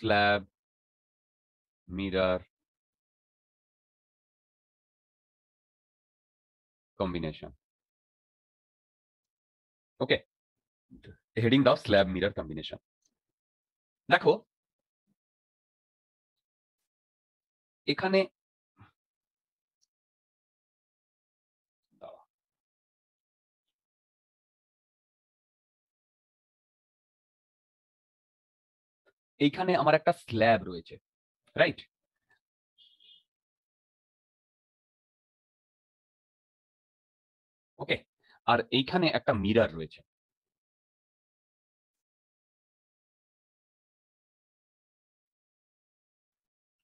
slab mirror combination. ওকে, heading দাও slab mirror combination. দেখো এখানে এইখানে আমার একটা স্ল্যাব রয়েছে, রাইট? ওকে, আর এইখানে একটা মিরর রয়েছে।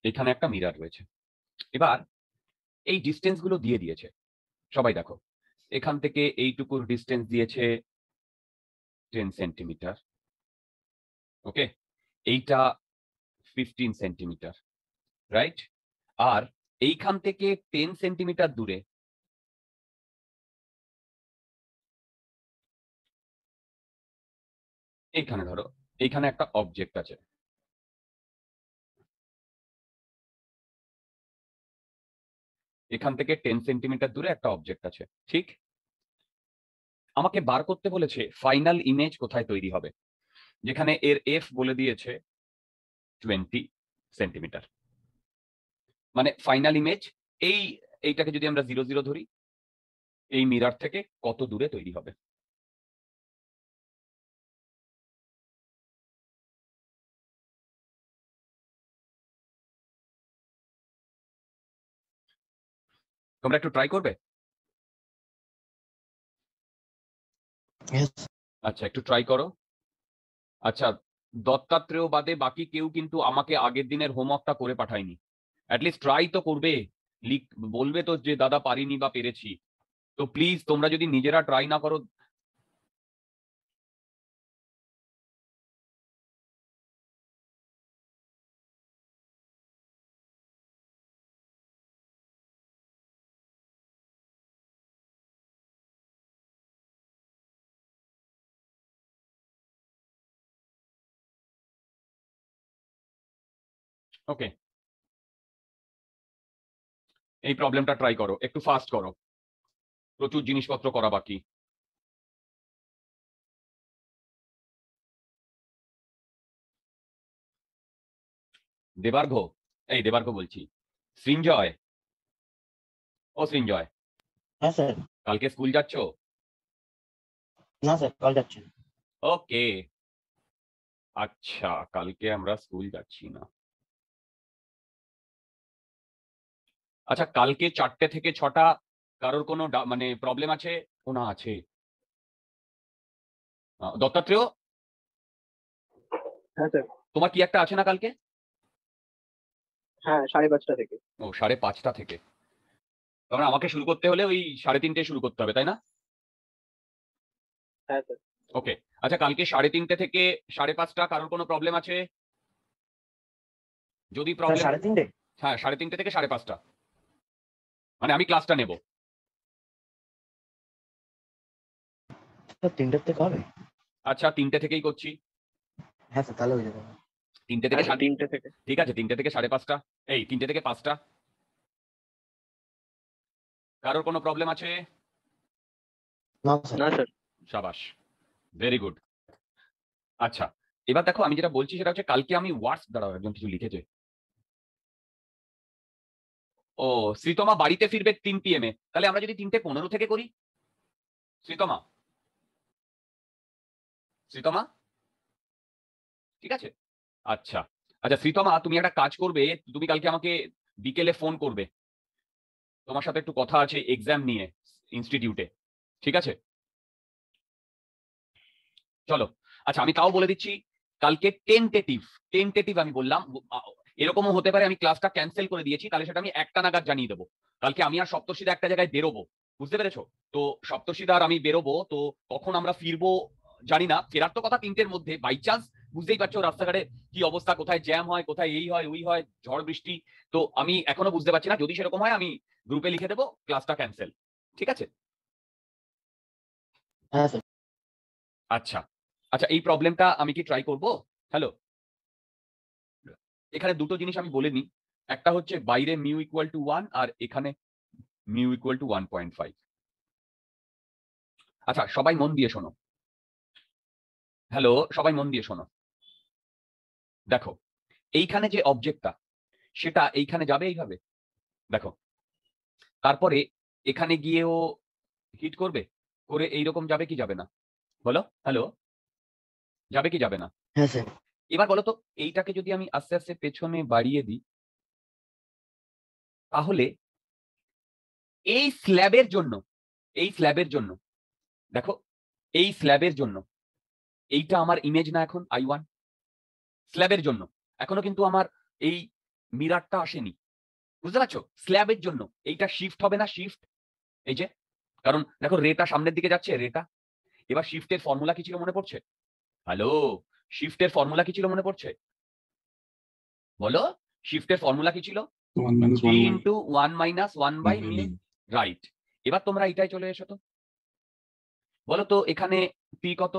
এখানে একটা মিরর রয়েছে। এবার এই ডিস্টেন্স গুলো দিয়ে দিয়েছে, সবাই দেখো এখান থেকে এইটুকুর ডিস্টেন্স দিয়েছে 10 সেন্টিমিটার। ওকে, এইটা 15 সেন্টিমিটার, রাইট? আর এইখান থেকে 10 সেন্টিমিটার দূরে এইখানে ধরো এইখানে একটা অবজেক্ট আছে। এখান থেকে 10 সেন্টিমিটার দূরে একটা অবজেক্ট আছে, ঠিক? আমাকে বার করতে বলেছে ফাইনাল ইমেজ কোথায় তৈরি হবে, যেখানে এর এফ বলে দিয়েছে 20 সেন্টিমিটার। মানে ফাইনাল ইমেজ এইটাকে যদি আমরা 0 0 ধরি, এই মিরর থেকে কত দূরে তৈরি হবে। তোমরা একটু ট্রাই করবে? আচ্ছা, একটু ট্রাই করো। আচ্ছা, দত্তাত্রেয় বাদে বাকি কেউ কিন্তু আমাকে আগের দিনের হোমওয়ার্কটা করে পাঠায়নি। অ্যাটলিস্ট ট্রাই তো করবে, বলবে তো যে দাদা পারিনি বা পেরেছি। তো প্লিজ তোমরা যদি নিজেরা ট্রাই না করো। ওকে, এই প্রবলেমটা ট্রাই করো, একটু ফাস্ট করো, প্রচুর জিনিসপত্র করা বাকি। দেবার্ঘ, এই দেবার্ঘ বলছি, সৃঞ্জয়, ও সৃঞ্জয়, হ্যাঁ স্যার। কালকে স্কুল যাচ্ছ? না স্যার, কাল যাচ্ছি না। ওকে, আচ্ছা, কালকে আমরা স্কুল যাচ্ছি না। আচ্ছা, কালকে 4টে থেকে 6টা কারোর কোনো মানে প্রবলেম আছে? না আছে। দত্তাত্রেয়, হ্যাঁ স্যার। তোমার কি একটা আছে না কালকে? হ্যাঁ, 5:30 থেকে। ও, 5:30 থেকে। তার মানে আমাকে শুরু করতে হলে ওই 3:30 শুরু করতে হবে, তাই না? হ্যাঁ স্যার। ওকে, আচ্ছা, কালকে 3:30 থেকে 5:30 কারোর কোনো প্রবলেম আছে? যদি স্যার প্রবলেম, 3:30? হ্যাঁ, 3:30 থেকে 5:30, মানে আমি ক্লাসটা নেব। স্যার 3টের থেকে হবে? আচ্ছা, 3টে থেকেই করছি। হ্যাঁ স্যার, তাহলে হয়ে যাবে। 3টে থেকে হ্যাঁ স্যার, 3টে থেকে। ঠিক আছে, 3টে থেকে 5:30, এই 3টে থেকে 5টা। কারোর কোনো প্রবলেম আছে? না স্যার। না স্যার। সাবাস, ভেরি গুড। আচ্ছা, এবার দেখো আমি যেটা বলছি সেটা হচ্ছে কালকে আমি ওয়ার্ডস, দাঁড়াও একজন কিছু লিখেছে। ও, শ্রীতমা বাড়িতে ফিরবে 3 PM এ, তাহলে আমরা যদি 3:15 থেকে করি। শ্রীতমা, শ্রীতমা, ঠিক আছে? আচ্ছা, আচ্ছা শ্রীতমা, তুমি একটা কাজ করবে, তুমি কালকে আমাকে বিকেলে ফোন করবে, তোমার সাথে একটু কথা আছে এক্সাম নিয়ে ইনস্টিটিউটে, ঠিক আছে? চলো, আচ্ছা আমি তাও বলে দিচ্ছি, কালকে টেন্টেটিভ, টেন্টেটিভ আমি বললাম, এরকমও হতে পারে আমি ক্লাসটা ক্যান্সেল করে দিয়েছি, তাহলে সেটা আমি 1টা নাগাদ জানিয়ে দেবো। কালকে আমি আর সপ্তর্ষিদা একটা জায়গায় বেরোবো, বুঝতে পেরেছো? তো সপ্তর্ষিদা আর আমি বেরোবো, তো কখন আমরা ফিরবো জানি না। ফেরার তো কথা 3টের মধ্যে, বাই চান্স বুঝতেই পারছো রাস্তাঘাটে কি অবস্থা, কোথায় জ্যাম হয়, কোথায় এই হয় ওই হয়, ঝড় বৃষ্টি। তো আমি এখনো বুঝতে পারছি না, যদি সেরকম হয় আমি গ্রুপে লিখে দেবো ক্লাসটা ক্যান্সেল, ঠিক আছে? হ্যাঁ স্যার। আচ্ছা, আচ্ছা, এই প্রবলেমটা আমি কি ট্রাই করবো? হ্যালো, এখানে দুটো জিনিস আমি বলে নিই, একটা হচ্ছে বাইরে মিউ ইকুয়াল টু 1 আর এখানে মিউ ইকুয়াল টু 1.5। আচ্ছা সবাই মন দিয়ে শোনো, হ্যালো সবাই মন দিয়ে শোনো। দেখো এইখানে যে অবজেক্টটা সেটা এইখানে যাবে এইভাবে, দেখো তারপরে এখানে গিয়েও হিট করবে, করে এইরকম যাবে কি যাবে না বলো, হ্যালো যাবে কি যাবে না? হ্যাঁ স্যার। এবার বলো তো এইটাকে যদি আমি আস্তে আস্তে পেছনে বাড়িয়ে দিই, তাহলে এই স্ল্যাবের জন্য, এই স্ল্যাবের জন্য দেখো, এই স্ল্যাবের জন্য এইটা আমার ইমেজ না এখন I1 স্ল্যাবের জন্য, এখনো কিন্তু আমার এই মিরারটা আসেনি, বুঝতে পারছো? স্ল্যাবের জন্য এইটা শিফট হবে না, শিফট এই যে, কারণ দেখো রেটা সামনের দিকে যাচ্ছে রেটা। এবার শিফটের ফর্মুলা কি ছিল মনে পড়ছে? হ্যালো, শিফটের ফর্মুলা কি ছিল মনে পড়ছে? বলো, শিফটের ফর্মুলা কি ছিল? 3 into 1 minus 1 by mu, right. এবার তোমরা এটাই চলে এসো তো, বলো তো এখানে পি কত?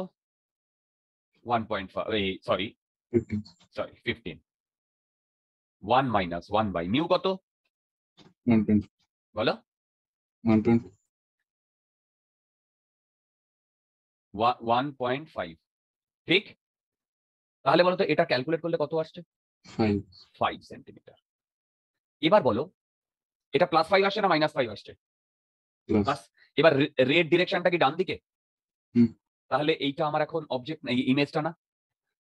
1.5, সরি 15। 1 মাইনাস 1 বাই মিউ কত? 120, বলো 120, 1.5, ঠিক? তাহলে বলো তো এটা ক্যালকুলেট করলে কত আসছে? 5, 5 সেন্টিমিটার। এবার বলো এটা +5 আসছে না -5 আসছে? plus, plus. এবার রেড ডিরেকশনটা কি ডান দিকে? হুম। তাহলে এইটা আমার এখন অবজেক্ট এই ইমেজটা না,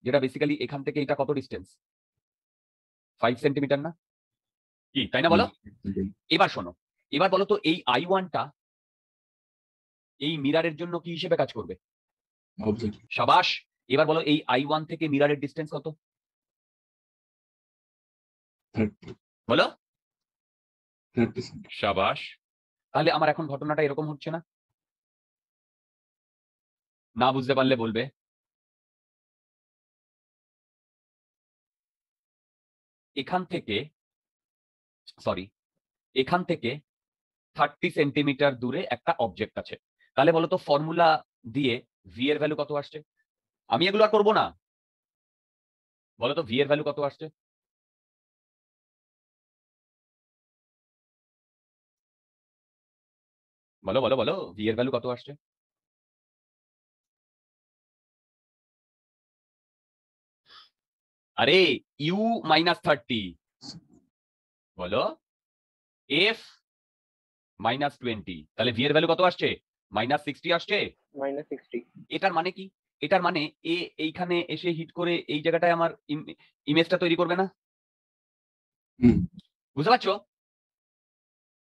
যেটা বেসিক্যালি এখান থেকে এটা কত ডিসটেন্স? 5 সেন্টিমিটার না কি, তাই না বলো? এবার শোনো, এবার বলো তো এই I1টা এই মিরারের জন্য কি হিসেবে কাজ করবে? object, সাবাস। এবার বলো এই I1 থেকে মিরারের ডিসটেন্স কত? 30, বলো 30 cm, সাবাস। তাহলে আমার এখন ঘটনাটা এরকম হচ্ছে না? না বুঝতে পারলে বলবে। এখান থেকে, সরি, এখান থেকে 30 সেন্টিমিটার দূরে একটা অবজেক্ট আছে। তাহলে বলো তো ফর্মুলা দিয়ে ভি এর ভ্যালু কত আসছে? আমি এগুলো আর করবো না, বলো তো ভি এর ভ্যালু কত আসছে? বলো বলো বলো, ভি এর ভ্যালু কত আসছে? আরে ইউ -30, বলো এফ -20, তাহলে ভি এর ভ্যালু কত আসছে? -60 আসছে। -60। এটার মানে কি? এটার মানে এ এইখানে এসে হিট করে এই জায়গাটায় আমার ইমেজটা তৈরি করবে না? হুম, বুঝতে পারছো?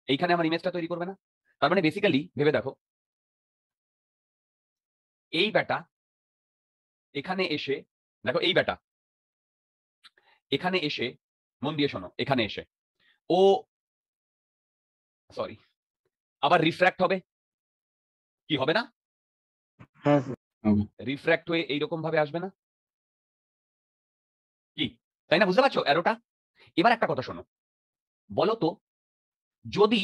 এইখানে আমার ইমেজটা তৈরি করবে না? তার মানে বেসিক্যালি ভেবে দেখো, এই ব্যাটা এখানে এসে, দেখো এই ব্যাটা এখানে এসে, মন দিয়ে শোনো, এখানে এসে ও, সরি, আবার রিফ্র্যাক্ট হবে, কি হবে না? হ্যাঁ স্যার। হবে, রিফ্র্যাক্ট হয়ে এইরকম ভাবে আসবে না কি, তাই না? বুঝতে পারছো অ্যারোটা? এবার একটা কথা শোনো, বলো তো যদি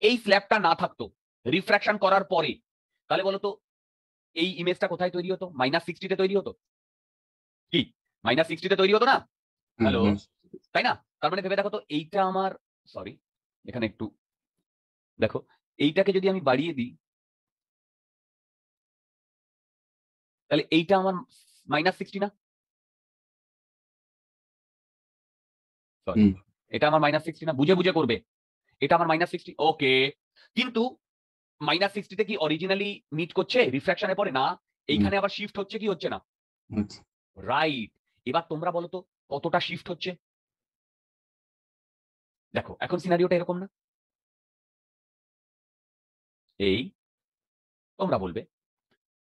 এই স্ল্যাবটা না থাকতো রিফ্র্যাকশন করার পরে, তাহলে বলো তো এই ইমেজটা কোথায় তৈরি হতো? -60 তে তৈরি হতো কি? -60 তে তৈরি হতো না? হ্যাঁ, হ্যালো, হ্যাঁ, তাই না? তার মানে ভেবে দেখো তো এইটা আমার, সরি এখানে একটু দেখো, এইটাকে যদি আমি বাড়িয়ে দিই, তাহলে এইটা আমার -60 না? সরি, হুম, এটা আমার -60 না? বুঝে বুঝে করবে, এটা আমার -60, ওকে। কিন্তু -60 তে কি অরিজিনালি মিট করছে রিফ্র্যাকশনের পরে? না, এইখানে আবার শিফট হচ্ছে কি হচ্ছে না? আচ্ছা, রাইট। এবার তোমরা বলো তো কতটা শিফট হচ্ছে? দেখো এখন সিনারিওটা এরকম না? এই তোমরা বলবে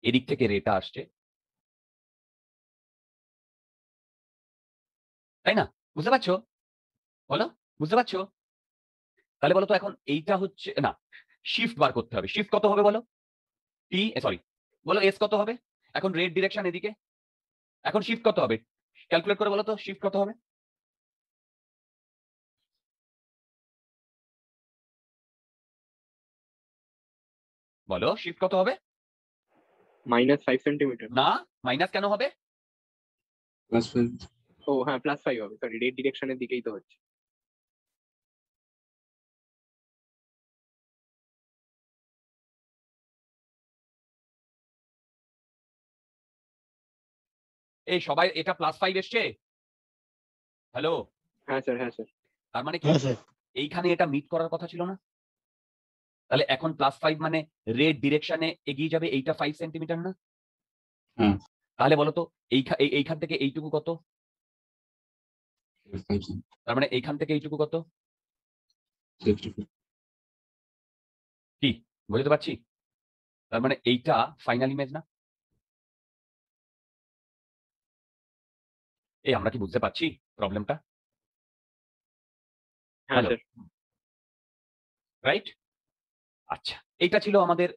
এদিক থেকে রেটা আসছে, তাই না? বুঝতে পারছো? বলো, বুঝতে পারছো? তাহলে বলো তো এখন এইটা হচ্ছে না, শিফট বার করতে হবে। শিফট কত হবে বলো? টি, সরি, বলো এস কত হবে? এখন রেড ডিরেকশন এদিকে, এখন শিফট কত হবে? ক্যালকুলেট করে বলো তো শিফট কত হবে? বলো শিফট কত হবে? -5 সেন্টিমিটার। না, মাইনাস কেন হবে? +5, ও হ্যাঁ +5 হবে, সরি রেড ডিরেকশনের দিকেই তো হচ্ছে। এই সবাই এটা +5 এসছে? হ্যালো, হ্যাঁ স্যার, হ্যাঁ স্যার। তার মানে কি হ্যাঁ স্যার। এইখানে এটা মিট করার কথা ছিল না? তাহলে এখন +5 মানে রেড ডিরেকশনে এগিয়ে যাবে, এইটা 5 সেন্টিমিটার না? হ্যাঁ। তাহলে বলো তো এইখান থেকে এইটুকু কত? 5 cm, তার মানে এইখান থেকে এইটুকু কত? 64. কি বুঝতে পারছি? তার মানে এইটা ফাইনাল ইমেজ না? এই আমরা কি বুঝতে পারছি প্রবলেমটা? হ্যাঁ হ্যালো, স্যার। রাইট? আচ্ছা, এইটা ছিল আমাদের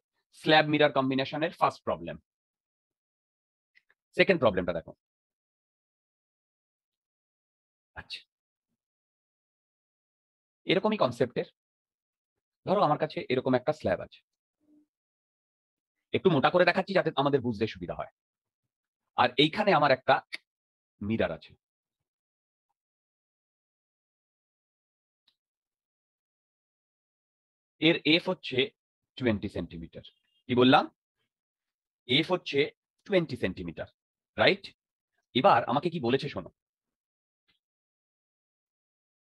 স্ল্যাব মিরর কম্বিনেশনের ফার্স্ট প্রবলেম। সেকেন্ড প্রবলেমটা দেখো। আচ্ছা, এরকমই কনসেপ্টের ধরো আমার কাছে এরকম একটা স্ল্যাব আছে। একটু মোটা করে দেখাচ্ছি যাতে আমাদের বুঝতে সুবিধা হয়। আর এইখানে আমার একটা মিরর আছে। এর এফ হচ্ছে 20 সেন্টিমিটার। কি বললাম? এফ হচ্ছে 20 সেন্টিমিটার, রাইট? এবার আমাকে কি বলেছে শোনো,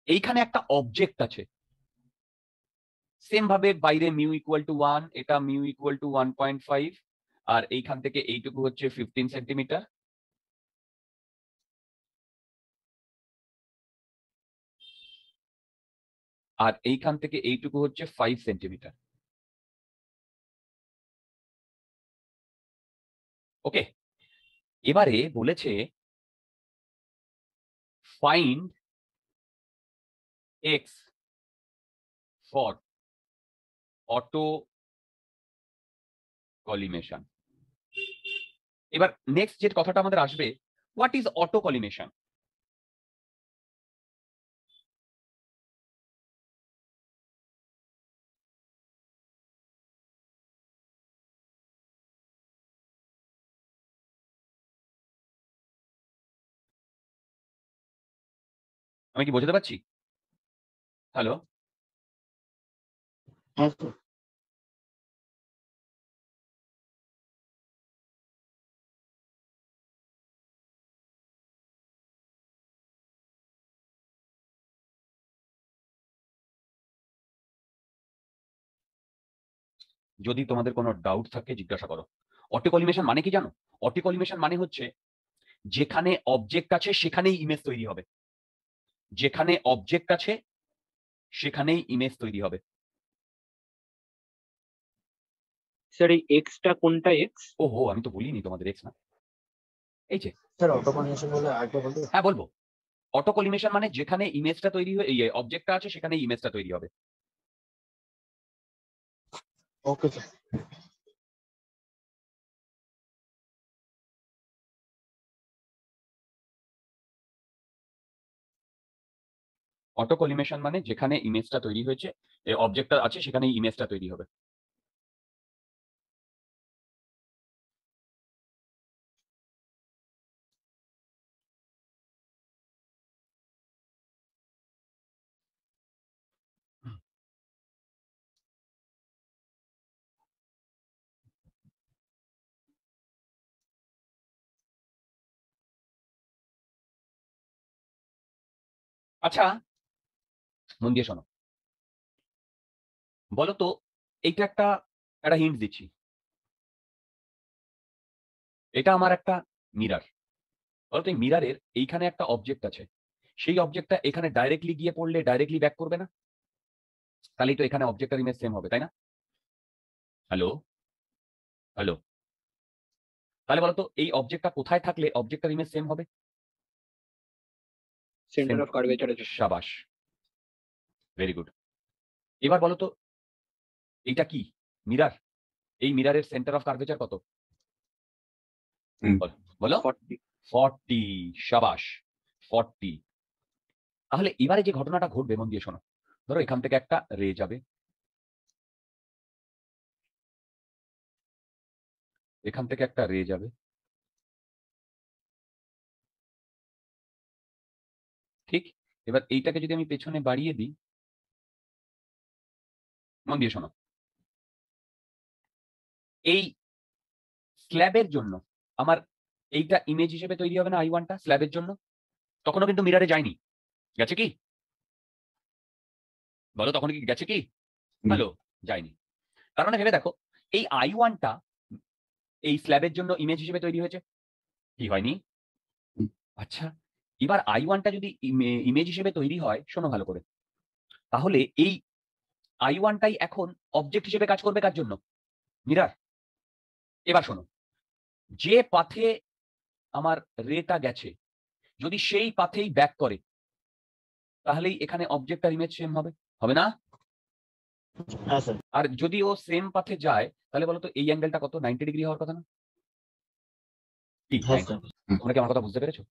এইখানে একটা অবজেক্ট আছে। সেম ভাবে বাইরে মিউ ইকুয়াল টু 1, এটা মিউ ইকুয়াল টু 1.5, আর এইখান থেকে এইটুকু হচ্ছে 15 সেন্টিমিটার। আর এইখান থেকে এইটুকু হচ্ছে 5 সেন্টিমিটার। ওকে, এবারে বলেছে find x for auto collimation. এবার নেক্সট যে কথাটা আমাদের আসবে, হোয়াট ইজ অটো কলিমেশন? আমি কি বোঝাতে পারছি? হ্যালো, হ্যাঁ স্যার। যদি তোমাদের কোনো ডাউট থাকে জিজ্ঞাসা করো। অটো কলিমেশন মানে কি জানো? অটো কলিমেশন মানে হচ্ছে যেখানে অবজেক্ট আছে সেখানেই ইমেজ তৈরি হবে। যেখানে অবজেক্ট আছে সেখানেই ইমেজ তৈরি হবে। স্যার এই এক্সটা কোনটা এক্স? ওহো, আমি তো বলিনি তোমাদের এক্স না, এই যে। স্যার অটো কন্ডিশন বলে আরেকবার বলতে? হ্যাঁ বলবো। অটো কলিমেশন মানে যেখানে ইমেজটা তৈরি হয়ে এই অবজেক্টটা আছে সেখানেই ইমেজটা তৈরি হবে। Okay sir. অটো কলিমেশন মানে যেখানে ইমেজটা তৈরি হয়েছে, অবজেক্টটা আছে সেখানেই ইমেজটা তৈরি হবে। আচ্ছা, মন দিয়ে শোনো। বলো তো, এইটা একটা একটা হিন্ট দিচ্ছি। এটা আমার একটা মিরার। বলতো এই মিরারের এইখানে একটা অবজেক্ট আছে। সেই অবজেক্টটা এখানে ডাইরেক্টলি গিয়ে পড়লে ডাইরেক্টলি ব্যাক করবে না? তাহলেই তো এখানে অবজেক্টের ইমেজ সেম হবে, তাই না? Hello, hello. তাহলে বলতো এই অবজেক্টটা কোথায় থাকলে অবজেক্টের ইমেজ সেম হবে? সেন্টার অফ কার্ভেচারে স্যার। শাবাশ, ভেরি গুড। এবার বলো তো এইটা কি? মিরার। এই মিরারের সেন্টার অফ কার্ভেচার কত? হুম। বলো। 40। 40, শাবাশ, 40। তাহলে এবারে যে ঘটনাটা ঘটবে মন দিয়ে শোনো। ধরো এখান থেকে একটা রে যাবে, এখান থেকে একটা রে যাবে, এবার এইটাকে যদি আমি পেছনে বাড়িয়ে দিই, মন দিয়ে শোনো, এই স্ল্যাবের জন্য আমার এইটা ইমেজ হিসেবে তৈরি হবে না I1টা স্ল্যাবের জন্য? তখনও কিন্তু মিরারে যায়নি, গেছে কি? বলো তখন কি গেছে কি? না। হ্যালো, যায়নি। তার মানে ভেবে দেখো, এই I1টা এই স্ল্যাবের জন্য ইমেজ হিসেবে তৈরি হয়েছে কি হয়নি? হুম। আচ্ছা, এবার I1টা যদি ইমেজ হিসেবে তৈরি হয়, শোনো ভালো করে, তাহলে এই I1টাই এখন অবজেক্ট হিসেবে কাজ করবে কার জন্য? মিরার। এবার শোনো, যে পাথে আমার রেটা গেছে, যদি সেই পাথেই ব্যাক করে, তাহলেই এখানে অবজেক্ট আর ইমেজ সেম হবে, হবে না? হ্যাঁ স্যার। আর যদি ও সেম পাথে যায়, তাহলে বলো তো এই অ্যাঙ্গেলটা কত? 90 ডিগ্রি হওয়ার কথা না? কি হ্যাঁ 90? স্যার। তোমরা কি আমার কথা বুঝতে পেরেছো?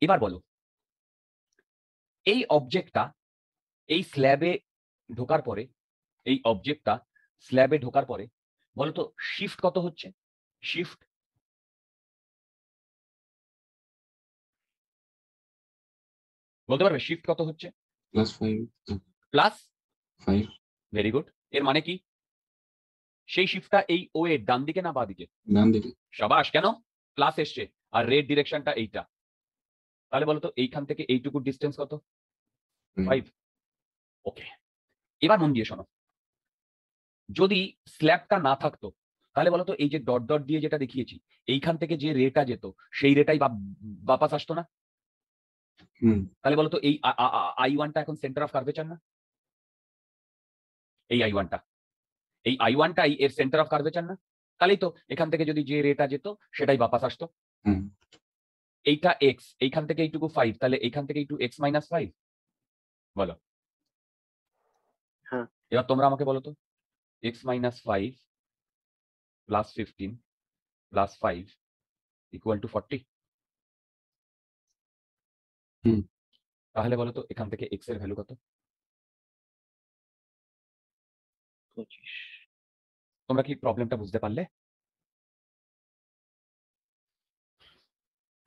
এবার বলো, এই অবজেক্টটা এই স্ল্যাবে ঢোকার পরে, এই অবজেক্টটা স্ল্যাবে ঢোকার পরে বলতো শিফট কত হচ্ছে? শিফট বলতে পারবে শিফট কত হচ্ছে? +5 প্লাস 5 ভেরি গুড। এর মানে কি? সেই শিফটটা এই ও এর ডান দিকে না বাঁ দিকে? ডান দিকে। সাবাস। কেন? প্লাস এসছে আর রেড ডিরেকশনটা এইটা, তাহলে বলতো এইখান থেকে এইটুকু ডিস্টেন্স কত? 5। ওকে, এবার মন দিয়ে শোনো, যদি স্ল্যাবটা না থাকতো, তাহলে বলতো এই যে ডট ডট দিয়ে যেটা দেখিয়েছি, এইখান থেকে যে রেটা যেত, সেই রেটাই বাপাস আসতো না? হুম। তাহলে বলতো এই I1টা এখন সেন্টার অফ কার্ভেচার না? এই I1টা, এই I1টাই এর সেন্টার অফ কার্ভেচার না? তাহলেই তো এখান থেকে যদি যে রেটা যেত, সেটাই বাপাস আসতো। হুম। এইটা এক্স, এইখান থেকে এইটুকু 5, তাহলে এইখান থেকে একটু x-5। বলো। হ্যাঁ। এবার তোমরা আমাকে বলো তো, x-5 plus 15 plus 5 equal to 40। হুম। তাহলে বলো তো এখান থেকে x এর ভ্যালু কত? 25। তোমরা কি প্রবলেমটা বুঝতে পারলে?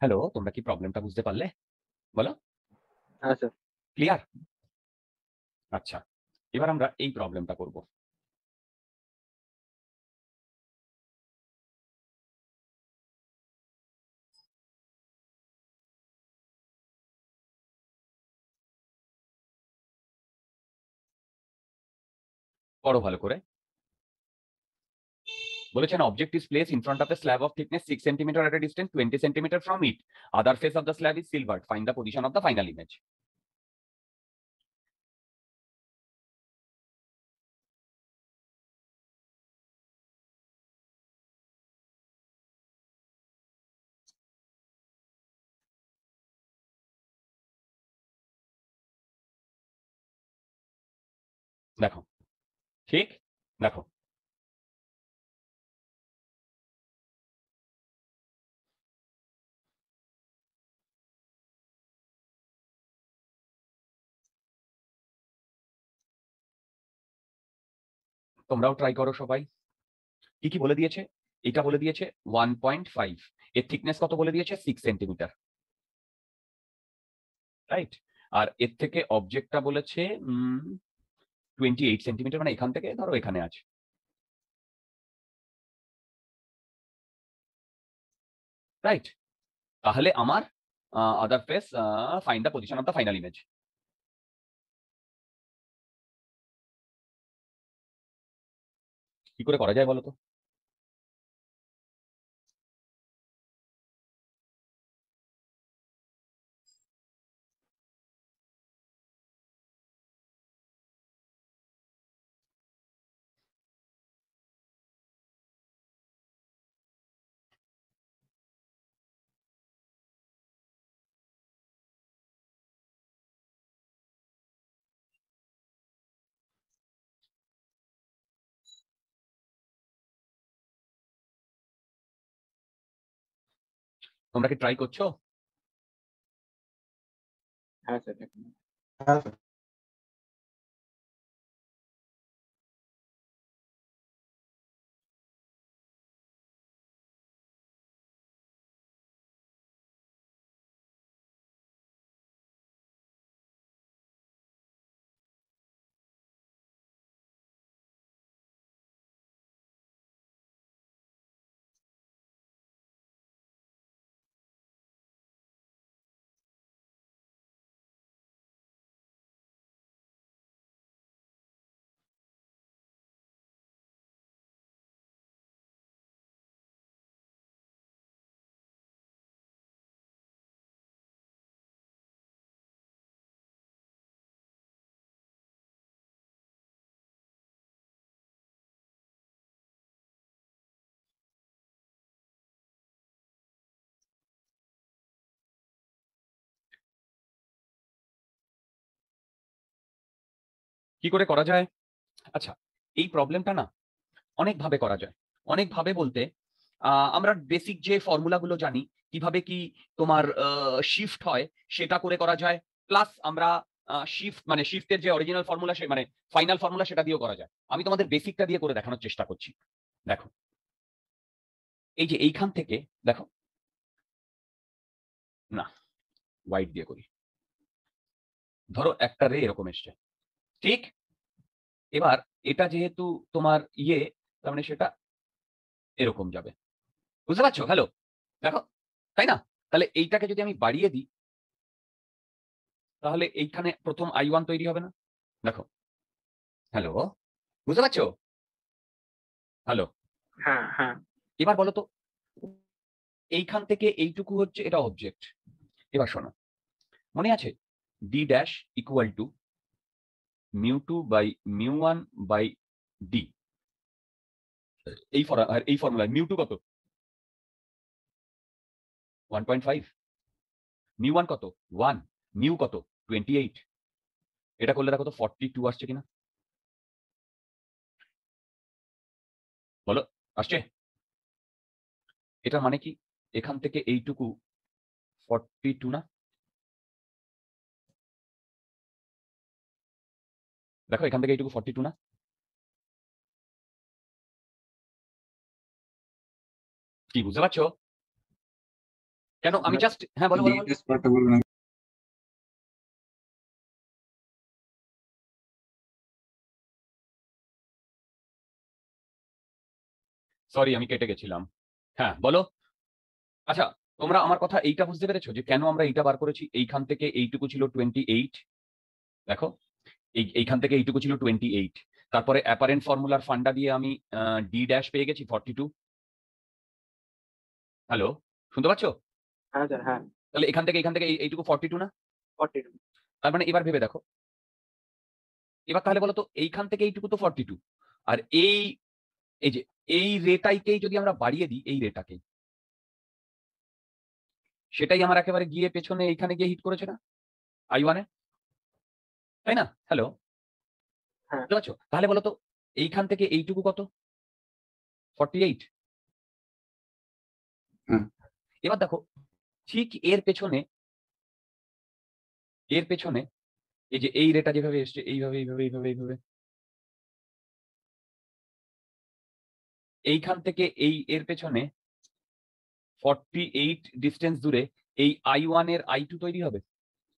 হ্যালো, তোমরা কি প্রবলেমটা বুঝতে পারলে? বলো। হ্যাঁ স্যার। ক্লিয়ার? আচ্ছা, এবার আমরা এই প্রবলেমটা করব। পড়ো ভালো করে। বলেছেন object is placed in front of a slab of thickness 6 cm at a distance 20 cm from it. Other face of the slab is silvered. Find the position of the final image. দেখো, ঠিক? দেখো, তোমরাও try করো সবাই। কি কি বলে দিয়েছে? এটা বলে দিয়েছে 1.5, এর থিকনেস কত বলে দিয়েছে? 6 সেন্টিমিটার, রাইট? আর এর থেকে অবজেক্টটা বলেছে 28 সেন্টিমিটার, মানে এখান থেকে ধরো এখানে আছে, রাইট? তাহলে আমার other face, find the position of the final image. কি করে করা যায় বলো তো? তোমরা কি ট্রাই করছো? হ্যাঁ স্যার। হ্যাঁ স্যার। কি করে করা যায়? আচ্ছা, এই প্রবলেমটা না অনেকভাবে করা যায়। অনেকভাবে বলতে আমরা বেসিক যে ফর্মুলাগুলো জানি, কিভাবে কি তোমার শিফট হয় সেটা করে করা যায়। প্লাস আমরা শিফট মানে শিফটের যে অরিজিনাল ফর্মুলা সে মানে ফাইনাল ফর্মুলা সেটা দিয়েও করা যায়। আমি তোমাদের বেসিকটা দিয়ে করে দেখানোর চেষ্টা করছি। দেখো, এই যে এইখান থেকে দেখো, না হোয়াইট দিয়ে করি। ধরো একটা রে এরকম এসছে, ঠিক? এবার এটা যেহেতু তোমার তার মানে সেটা এরকম যাবে। বুঝতে পারছো? হ্যালো, দেখো, তাই না? তাহলে এইটাকে যদি আমি বাড়িয়ে দিই, তাহলে এইখানে প্রথম I1 তৈরি হবে না? দেখো, হ্যালো, বুঝতে পারছো? হ্যালো, হ্যাঁ হ্যাঁ এবার বলো তো, এইখান থেকে এইটুকু হচ্ছে এটা অবজেক্ট। এবার শোনো, মনে আছে D dash equal to μ2 by μ1 by D. এই ফর্মুলায় μ2 কত? 1.5। μ1 কত? 1। μ কত? 28। এটা করলে দেখো তো 42 আসছে কিনা, বলো। আসছে? এটার মানে কি এখান থেকে এইটুকু 42 না? দেখো এখান থেকে এইটুকু 42 না? কি বুঝতে পারছো? কেন আমি জাস্ট, হ্যাঁ বলো ডি বলো বলো। ড্যাশ পার্টটা বলো না। সরি আমি কেটে গেছিলাম। হ্যাঁ বলো। আচ্ছা, তোমরা আমার কথা এইটা বুঝতে পেরেছো যে কেন আমরা এইটা বার করেছি? এইখান থেকে এইটুকু ছিল 28। দেখো, এইখান থেকে এইটুকু ছিল 28। তারপরে অ্যাপারেন্ট ফর্মুলার ফান্ডা দিয়ে আমি ডি ড্যাশ পেয়ে গেছি 42। হ্যালো, শুনতে পাচ্ছো? হ্যাঁ স্যার হ্যাঁ। তাহলে এখান থেকে এইটুকু 42 না? 42। তার মানে এবার ভেবে দেখো, এবার তাহলে বলো তো এইখান থেকে এইটুকু তো 42। আর এই যে এই রেটাইকেই যদি আমরা বাড়িয়ে দিই, এই রেটাকেই, সেটাই আমার একেবারে গিয়ে পেছনে এইখানে গিয়ে হিট করেছে না I1 এ, তাই না? হ্যালো, হ্যাঁ বুঝতে পারছো? তাহলে বলো তো এইখান থেকে এইটুকু কত? 48। হ্যাঁ এবার দেখো, ঠিক এর পেছনে এই যে এই রেটা যেভাবে এসছে এইভাবে এইভাবে এইভাবে এইভাবে, এইখান থেকে এর পেছনে 48 ডিস্টেন্স দূরে এই I1 এর I2 তৈরি হবে।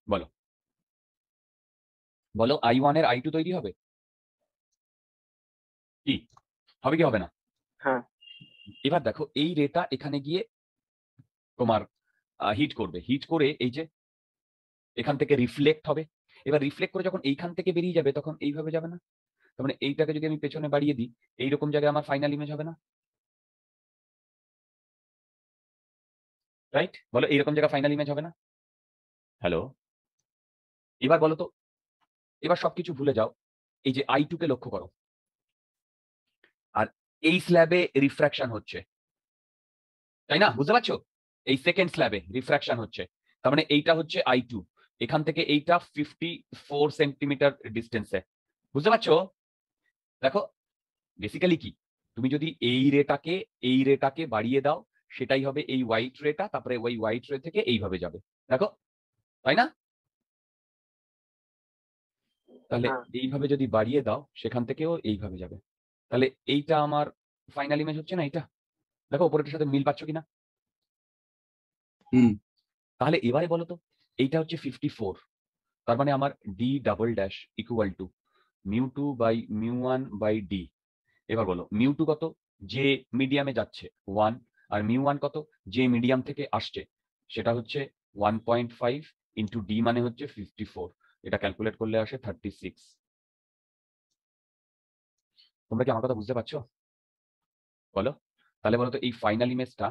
বলো, বলো I1 এর I2 তৈরি হবে কি? হবে কি হবে না? হ্যাঁ এবার দেখো এই রেটা এখানে গিয়ে তোমার হিট করবে, হিট করে এই যে এখান থেকে রিফ্লেক্ট হবে। এবার রিফ্লেক্ট করে যখন এইখান থেকে বেরিয়ে যাবে তখন এইভাবে যাবে না? তার মানে এইটাকে যদি আমি পেছনে বাড়িয়ে দিই, এইরকম জায়গায় আমার ফাইনাল ইমেজ হবে না? রাইট? বলো এইরকম জায়গায় ফাইনাল ইমেজ হবে না? হ্যালো, এবার বলো তো, এবার সবকিছু ভুলে যাও, এই যে I2 কে লক্ষ্য করো। আর এই স্ল্যাবে রিফ্র্যাকশন হচ্ছে, তাই না? বুঝতে পারছো? এই সেকেন্ড স্ল্যাবে রিফ্র্যাকশন হচ্ছে। তার মানে এইটা হচ্ছে I2, এখান থেকে এইটা 54 সেন্টিমিটার ডিস্টেন্সে। বুঝতে পারছো? দেখো, বেসিক্যালি কি, তুমি যদি এই রেটাকে বাড়িয়ে দাও, সেটাই হবে এই হোয়াইট রেটা, তারপরে ওই হোয়াইট রে থেকে এইভাবে যাবে। দেখো, তাই না? তাহলে হ্যাঁ এইভাবে যদি বাড়িয়ে দাও, সেখান থেকেও এইভাবে যাবে। তাহলে এইটা আমার ফাইনাল ইমেজ হচ্ছে না এইটা? দেখো উপরেটার সাথে মিল পাচ্ছ কিনা? হুম তাহলে এবারে বলো তো, এইটা হচ্ছে 54। তার মানে আমার D double dash equal to μ2 by μ1 by D. এবার বলো μ2 কত? যে মিডিয়ামে যাচ্ছে 1। আর μ1 কত? যে মিডিয়াম থেকে আসছে সেটা হচ্ছে 1.5 ইন্টু ডি মানে হচ্ছে 54। এটা ক্যালকুলেট করলে আসে 36। তোমরা কি আমার কথা বুঝতে পারছো? বলো, তাহলে বলো তো এই ফাইনাল ইমেজটা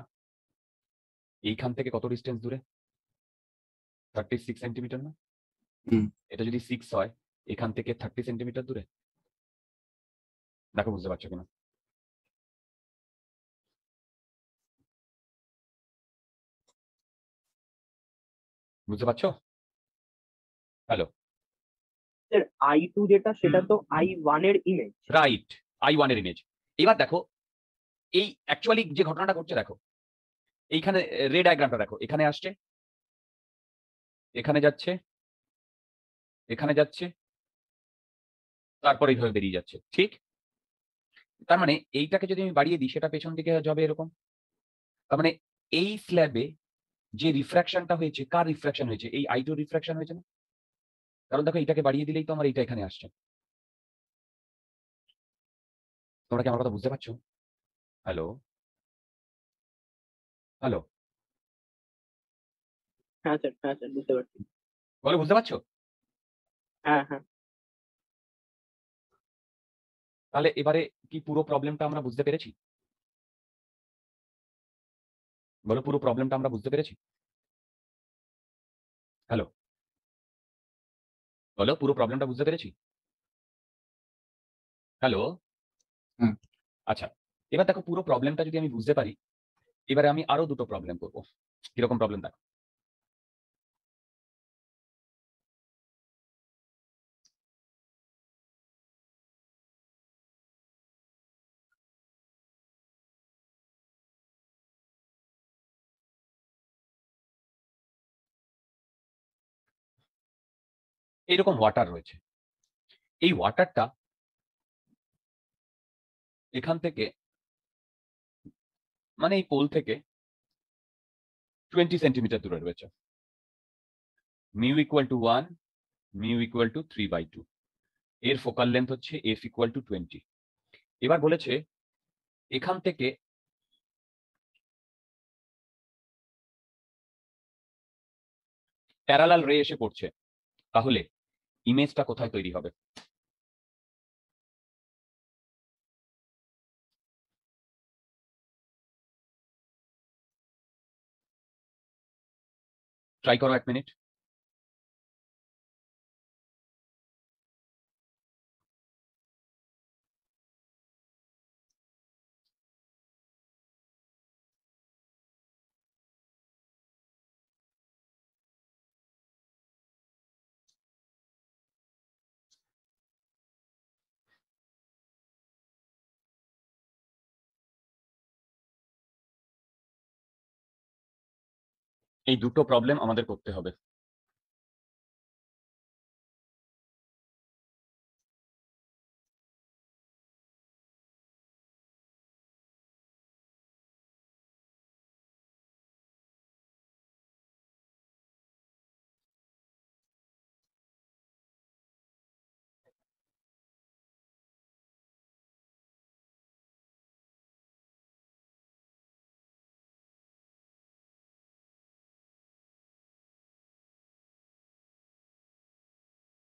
এইখান থেকে কত ডিস্টেন্স দূরে? 36 সেন্টিমিটার না? হুম এটা যদি 6 হয়, এখান থেকে 30 সেন্টিমিটার দূরে। দেখো বুঝতে পারছো কিনা? বুঝতে পারছো? হ্যালো। স্যার I2 যেটা সেটা তো I1 এর ইমেজ। রাইট, I1 এর ইমেজ। এবার দেখো এই অ্যাকচুয়ালি যে ঘটনাটা ঘটছে দেখো, এইখানে রে ডায়াগ্রামটা দেখো, এখানে আসছে, এখানে যাচ্ছে, এখানে যাচ্ছে, তারপরে এইভাবে বেরিয়ে যাচ্ছে, ঠিক? তার মানে এইটাকে যদি আমি বাড়িয়ে দিই সেটা পেছন দিকে যাবে এরকম। তার মানে এই স্ল্যাবে যে রিফ্র্যাকশনটা হয়েছে, কার রিফ্র্যাকশন হয়েছে? এই I2 রিফ্র্যাকশন হয়েছে না? কারণ দেখো এইটাকে বাড়িয়ে দিলেই তো আমার এইটা এখানে আসছে। তোমরা কি আমার কথা বুঝতে পারছো? হ্যালো, হ্যালো, হ্যাঁ স্যার বুঝতে পারছি। বলো, বুঝতে পারছো? হ্যাঁ হ্যাঁ তাহলে এবারে কি পুরো প্রবলেমটা আমরা বুঝতে পেরেছি? বলো, পুরো প্রবলেমটা আমরা বুঝতে পেরেছি? হ্যালো, বলো, পুরো প্রবলেমটা বুঝতে পেরেছি? হ্যালো, হ্যাঁ। আচ্ছা, এবার দেখো পুরো প্রবলেমটা যদি আমি বুঝতে পারি, এবারে আমি আরো দুটো প্রবলেম করবো। কিরকম প্রবলেম দেখো। এইরকম ওয়াটার রয়েছে, এই ওয়াটারটা এখান থেকে, মানে এই পোল থেকে 20 সেন্টিমিটার দূরে রয়েছে। Mu equal to 1, mu equal two 3/2। এর ফোকাল লেন্থ হচ্ছে f ইকুয়াল টু 20। এবার বলেছে এখান থেকে প্যারালাল রে এসে পড়ছে, তাহলে ইমেজটা কোথায় তৈরি হবে? ট্রাই করো 1 মিনিট। এই দুটো প্রবলেম আমাদের করতে হবে।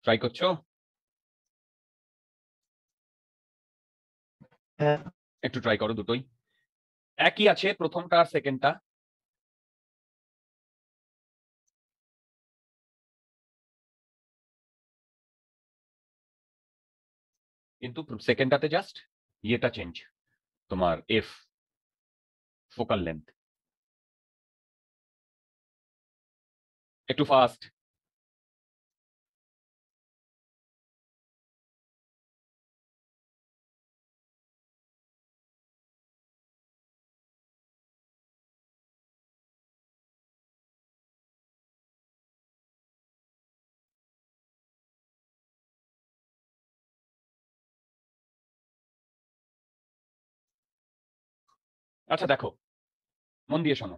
ট্রাই করছো? হ্যাঁ একটু ট্রাই করো দুটোই। একই আছে প্রথমটা আর সেকেন্ডটা, কিন্তু সেকেন্ডটাতে জাস্ট ইয়েটা চেঞ্জ, তোমার এফ, ফোকাল লেন্থ। একটু ফাস্ট। আচ্ছা দেখো, মন দিয়ে শোনো।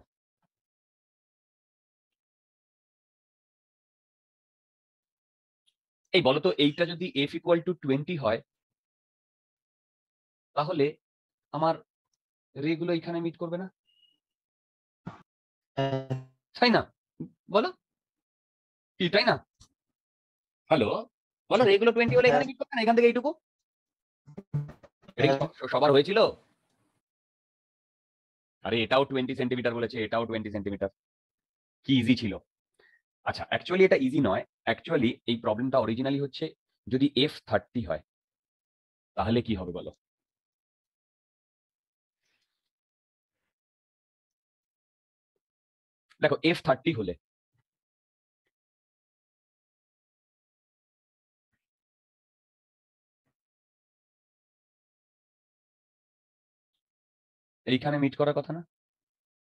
এই বলো তো, এইটা যদি f ইকুয়াল টু 20 হয়, তাহলে আমার রে গুলো এখানে মিট করবে না, তাই না? বলো, কি তাই না? হ্যালো, বলো, রে গুলো 20 হলে এখানে মিট করবে না, এখান থেকে এইটুকু? এটা কি সবার হয়েছিল? আরে এটাও 20 সেন্টিমিটার বলেছে, এটাও 20 সেন্টিমিটার। কি ইজি ছিল। আচ্ছা, অ্যাকচুয়ালি এটা ইজি নয়। অ্যাকচুয়ালি এই প্রবলেমটা অরিজিনালি হচ্ছে যদি f30 হয়, তাহলে কি হবে বলো? দেখো f30 হলে এইখানে মিট করার কথা না?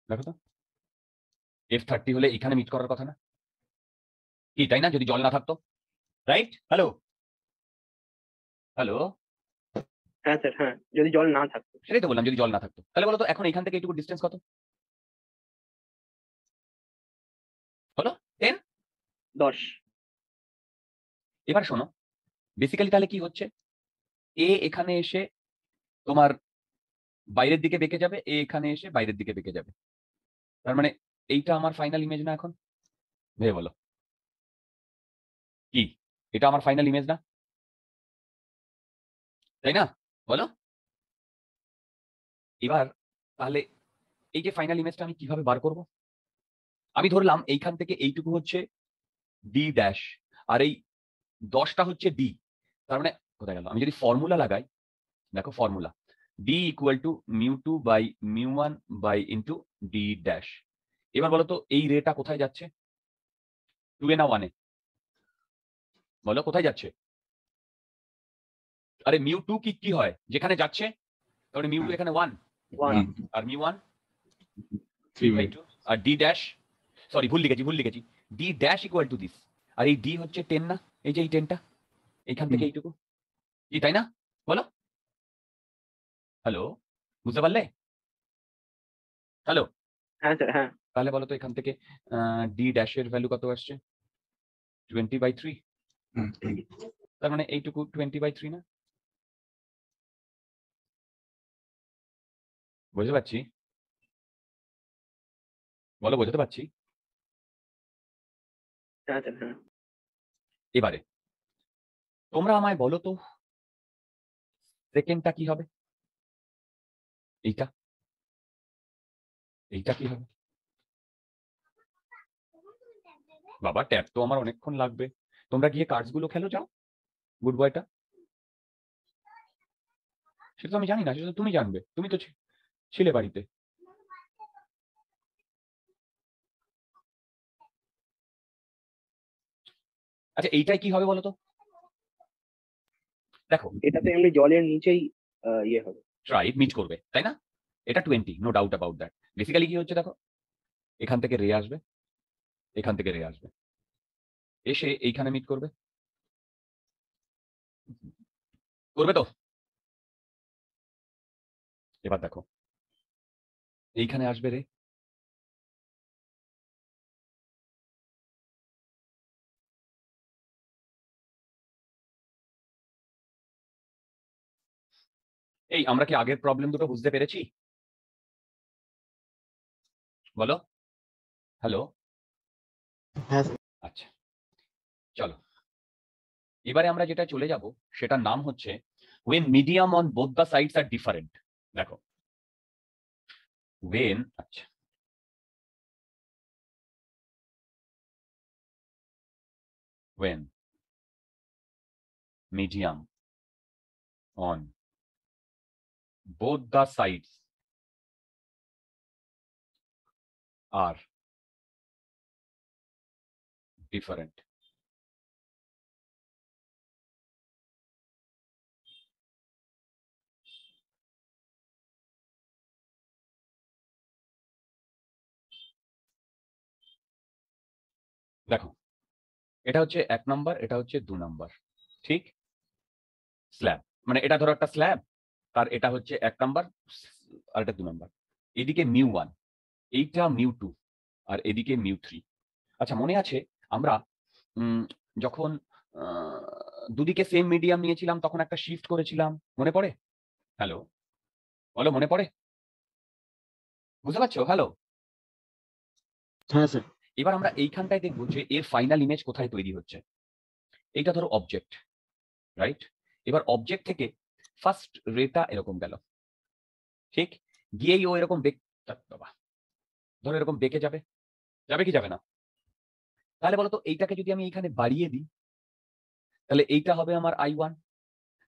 দেখো তো, F30 হলে এইখানে মিট করার কথা না? কি তাই না? যদি জল না থাকতো, রাইট? হ্যালো হ্যালো, হ্যাঁ স্যার, হ্যাঁ, যদি জল না থাকতো। সেটাই তো বললাম, যদি জল না থাকতো। তাহলে বলো তো এখন এইখান থেকে এইটুকু ডিস্টেন্স কত হলো? 10। 10। এবার শোনো, বেসিক্যালি তাহলে কি হচ্ছে, এ এখানে এসে তোমার বাইরের দিকে বেঁকে যাবে, এ এখানে এসে বাইরের দিকে বেঁকে যাবে। তার মানে এইটা আমার ফাইনাল ইমেজ না? এখন ভেবে বলো, কি এটা আমার ফাইনাল ইমেজ না? তাই না? বলো। এবার তাহলে এই যে ফাইনাল ইমেজটা আমি কিভাবে বার করব? আমি ধরলাম এইখান থেকে এইটুকু হচ্ছে ডি ড্যাশ, আর এই 10টা হচ্ছে ডি। তার মানে কোথায় গেল? আমি যদি ফর্মুলা লাগাই, দেখো formula, D equal to μ2 by μ1 by into D dash. এবার বলো তো এই রেটা কোথায় যাচ্ছে? 2 এ না 1 এ? বলো কোথায় যাচ্ছে? আরে μ2 কি কি হয় যেখানে যাচ্ছে? তাহলে μ2 এখানে 1, 1। আর μ1 3 বাই by 2, আর ডি ড্যাশ, সরি ভুল লিখেছি, D dash equal to this. আর এই ডি হচ্ছে 10 না? এই যে এই 10টা এইখান থেকে এইটুকু, কি তাই না? বলো। হ্যালো, বুঝতে পারলে? হ্যালো, হ্যাঁ স্যার, হ্যাঁ। তাহলে বলো তো এখান থেকে ডি ড্যাশের ভ্যালু কত আসছে? 20/3। তার মানে এইটুকু 20/3 না? বুঝতে পারছি? বলো বোঝাতে পারছি? হ্যাঁ স্যার, হ্যাঁ। এবারে তোমরা আমায় বলো তো সেকেন্ডটা কি হবে? এইটা, এইটা কি হবে? বাবা ট্যাব তো আমার অনেকক্ষণ লাগবে। তোমরা গিয়ে কার্ডস গুলো খেলো যাও, গুড বয়টা। সেটা তো আমি জানি না, সেটা তো তুমি জানবে, তুমি তো ছিলে বাড়িতে। আচ্ছা এইটাই কি হবে বলো তো? দেখো, এটা তো এমনি জলের নিচেই ইয়ে হবে। ট্রাইব মিট করবে তাই না? এটা 20, no doubt about that. Basically কি হচ্ছে দেখো, এখান থেকে রে আসবে, এখান থেকে রে আসবে, এসে এইখানে মিট করবে, করবে তো? এবার দেখো এইখানে আসবে রে, এই আমরা কি আগের প্রবলেম দুটো বুঝতে পেরেছি? বলো। হ্যালো, হ্যাঁ। আচ্ছা চলো, এবারে আমরা যেটা চলে যাব সেটার নাম হচ্ছে when medium on both the sides are different। দেখো when, আচ্ছা when medium on both the sides are different। দেখো এটা হচ্ছে 1 নাম্বার, এটা হচ্ছে 2 নাম্বার, ঠিক? স্ল্যাব, মানে এটা ধরো একটা স্ল্যাব, তার এটা হচ্ছে 1 নাম্বার আর এটা 2 নাম্বার। এদিকে μ1, এইটা μ2, আর এদিকে μ3। আচ্ছা মনে আছে আমরা যখন দুদিকে সেম মিডিয়াম নিয়েছিলাম তখন একটা শিফট করেছিলাম, মনে পড়ে? হ্যালো, বলো মনে পড়ে? বুঝতে পারছো? হ্যালো, হ্যাঁ স্যার। এবার আমরা এইখানটায় দেখবো যে এর ফাইনাল ইমেজ কোথায় তৈরি হচ্ছে। এইটা ধরো অবজেক্ট, রাইট? এবার অবজেক্ট থেকে ফার্স্ট রেটা এরকম গেল, ঠিক? গিয়েই ও এরকম বাবা ধরো এরকম বেঁকে যাবে, যাবে কি যাবে না? তাহলে বলো তো এইটাকে যদি আমি এইখানে বাড়িয়ে দিই, তাহলে এইটা হবে আমার I1।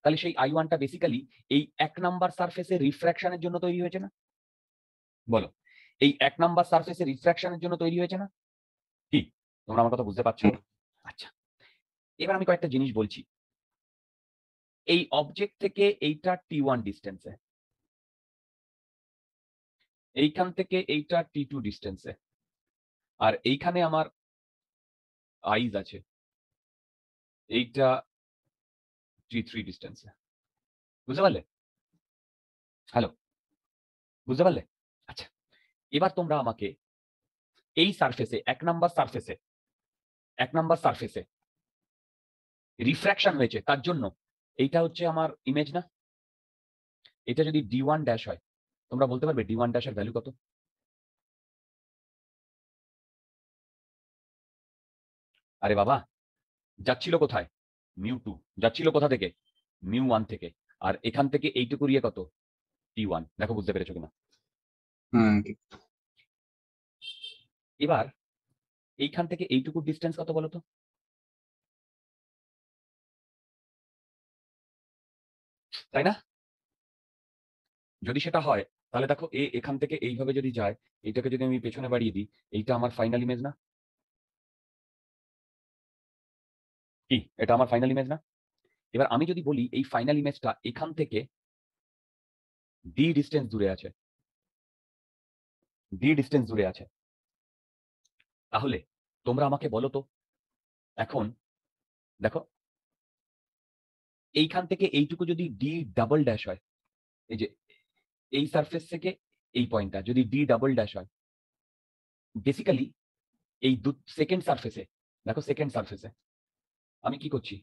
তাহলে সেই I1টা বেসিক্যালি এই 1 নাম্বার সারফেসের রিফ্র্যাকশনের জন্য তৈরি হয়েছে না? বলো, এই 1 নাম্বার সারফেসের রিফ্র্যাকশনের জন্য তৈরি হয়েছে না? কি তোমরা আমার কথা বুঝতে পারছো? আচ্ছা, এবার আমি কয়েকটা জিনিস বলছি। এই অবজেক্ট থেকে এইটা T1 ডিস্টেন্সে, এইখান থেকে এইটা T2 ডিস্টেন্সে, আর এইখানে আমার আইজ আছে, এইটা T3 ডিস্টেন্সে। বুঝতে পারলে? হ্যালো, বুঝতে পারলে? আচ্ছা, এবার তোমরা আমাকে এই সারফেসে, এক নাম্বার সারফেসে রিফ্র্যাকশন হয়েছে, তার জন্য এইটা হচ্ছে আমার ইমেজ না? এটা যদি D1 ড্যাশ হয়, তোমরা বলতে পারবে D1 ড্যাশের ভ্যালু কত? আরে বাবা, যাচ্ছিল কোথায়? μ2। যাচ্ছিল কোথা থেকে? μ1 থেকে। আর এখান থেকে এইটুকু ইয়ে কত? T1। দেখো বুঝতে পেরেছো কিনা? হ্যাঁ ঠিক। এবার এইখান থেকে এইটুকু ডিস্টেন্স কত বলো তো? তাই না? যদি সেটা হয়, তাহলে দেখো এখান থেকে এইভাবে যদি যায়, এইটাকে যদি আমি পেছনে বাড়িয়ে দিই, এইটা আমার ফাইনাল ইমেজ না? কি এটা আমার ফাইনাল ইমেজ না? এবার আমি যদি বলি এই ফাইনাল ইমেজটা এখান থেকে ডি ডিস্টেন্স দূরে আছে, তাহলে তোমরা আমাকে বলো তো, এখন দেখো এইখান থেকে এইটুকু যদি ডি ডাবল ড্যাশ হয়, এই যে এই সারফেস থেকে এই পয়েন্টটা যদি ডি ডাবল ড্যাশ হয়, বেসিক্যালি এই সেকেন্ড সারফেসে, দেখো সেকেন্ড সারফেসে আমি কি করছি,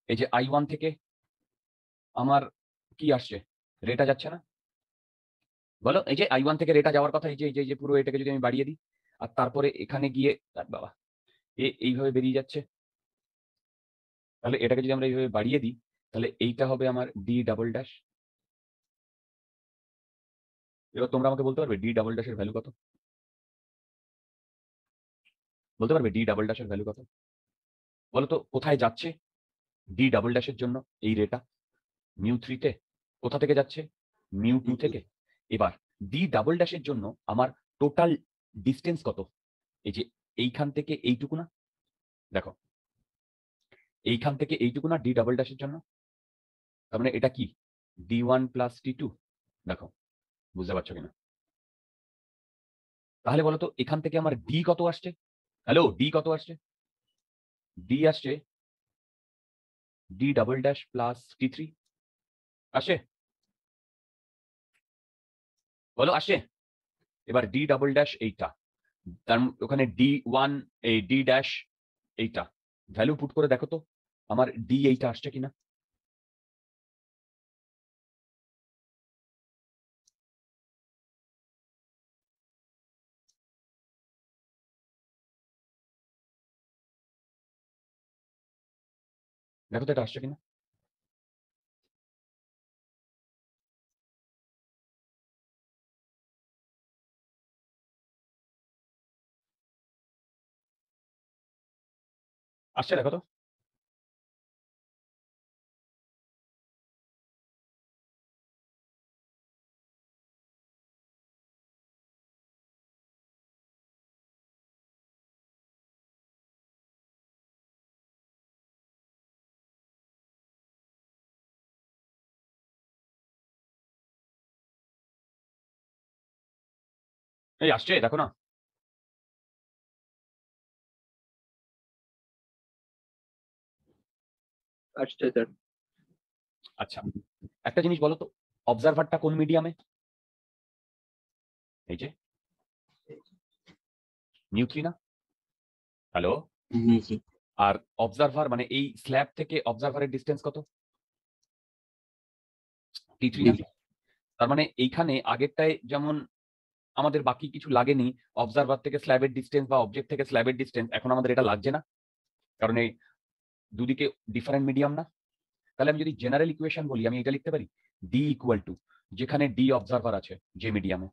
এই যে I1 থেকে আমার কি আসছে, রেটা যাচ্ছে না? বলো, এই যে I1 থেকে রেটা যাওয়ার কথা, এই যে পুরো এটাকে যদি আমি বাড়িয়ে দিই, আর তারপরে এখানে গিয়ে বাবা এইভাবে বেরিয়ে যাচ্ছে, তাহলে এটাকে যদি আমরা এইভাবে বাড়িয়ে দিই, তাহলে এইটা হবে আমার ডি ডাবল ড্যাশ। এবার তোমরা আমাকে বলতে পারবে ডি ডাবল ড্যাশের ভ্যালু কত? বলতে পারবে ডি ডাবল ড্যাশের ভ্যালু কত? বলো তো কোথায় যাচ্ছে ডি ডাবল ড্যাশের জন্য এই রেটা? μ3 তে। কোথা থেকে যাচ্ছে? μ2 থেকে। এবার ডি ডাবল ড্যাশের জন্য আমার টোটাল ডিস্টেন্স কত? এই যে এইখান থেকে এইটুকু না? দেখো এইখান থেকে এইটুকু না ডি ডাবল ড্যাশের জন্য? তার মানে এটা কি D1 প্লাস T2? দেখো বুঝতে পারছো কিনা? তাহলে বলো তো এখান থেকে আমার ডি কত আসছে? হ্যালো, ডি কত আসছে? ডি আসছে D double dash plus T3। আসে? বলো আসে? এবার ডি ডাবল ড্যাশ এইটা, তার ওখানে D1, এই ডি ড্যাশ এইটা, ভ্যালু পুট করে দেখো তো আমার ডি এইটা আসছে কিনা? দেখো তো এটা আসছে কিনা? আসছে দেখো তো। এই আসছে দেখো না? আসছে স্যার। আচ্ছা, একটা জিনিস বলো তো, অবজারভারটা কোন মিডিয়ামে? এই যে μ3 না? হ্যালো, আর অবজারভার মানে এই স্ল্যাব থেকে অবজারভারের ডিস্টেন্স কত? T3 না? তার মানে এইখানে আগেরটায় যেমন আমাদের বাকি কিছু লাগেনি, অবজারভার থেকে স্ল্যাবের ডিস্টেন্স বা অবজেক্ট থেকে স্ল্যাবের ডিস্টেন্স, এখন আমাদের এটা লাগছে না, কারণ এই দুদিকে ডিফারেন্ট মিডিয়াম না? তাহলে আমি যদি জেনারেল ইকুয়েশন বলি, আমি এটা লিখতে পারি ডি ইকুয়াল টু, যেখানে ডি অবজারভার আছে যে মিডিয়ামে,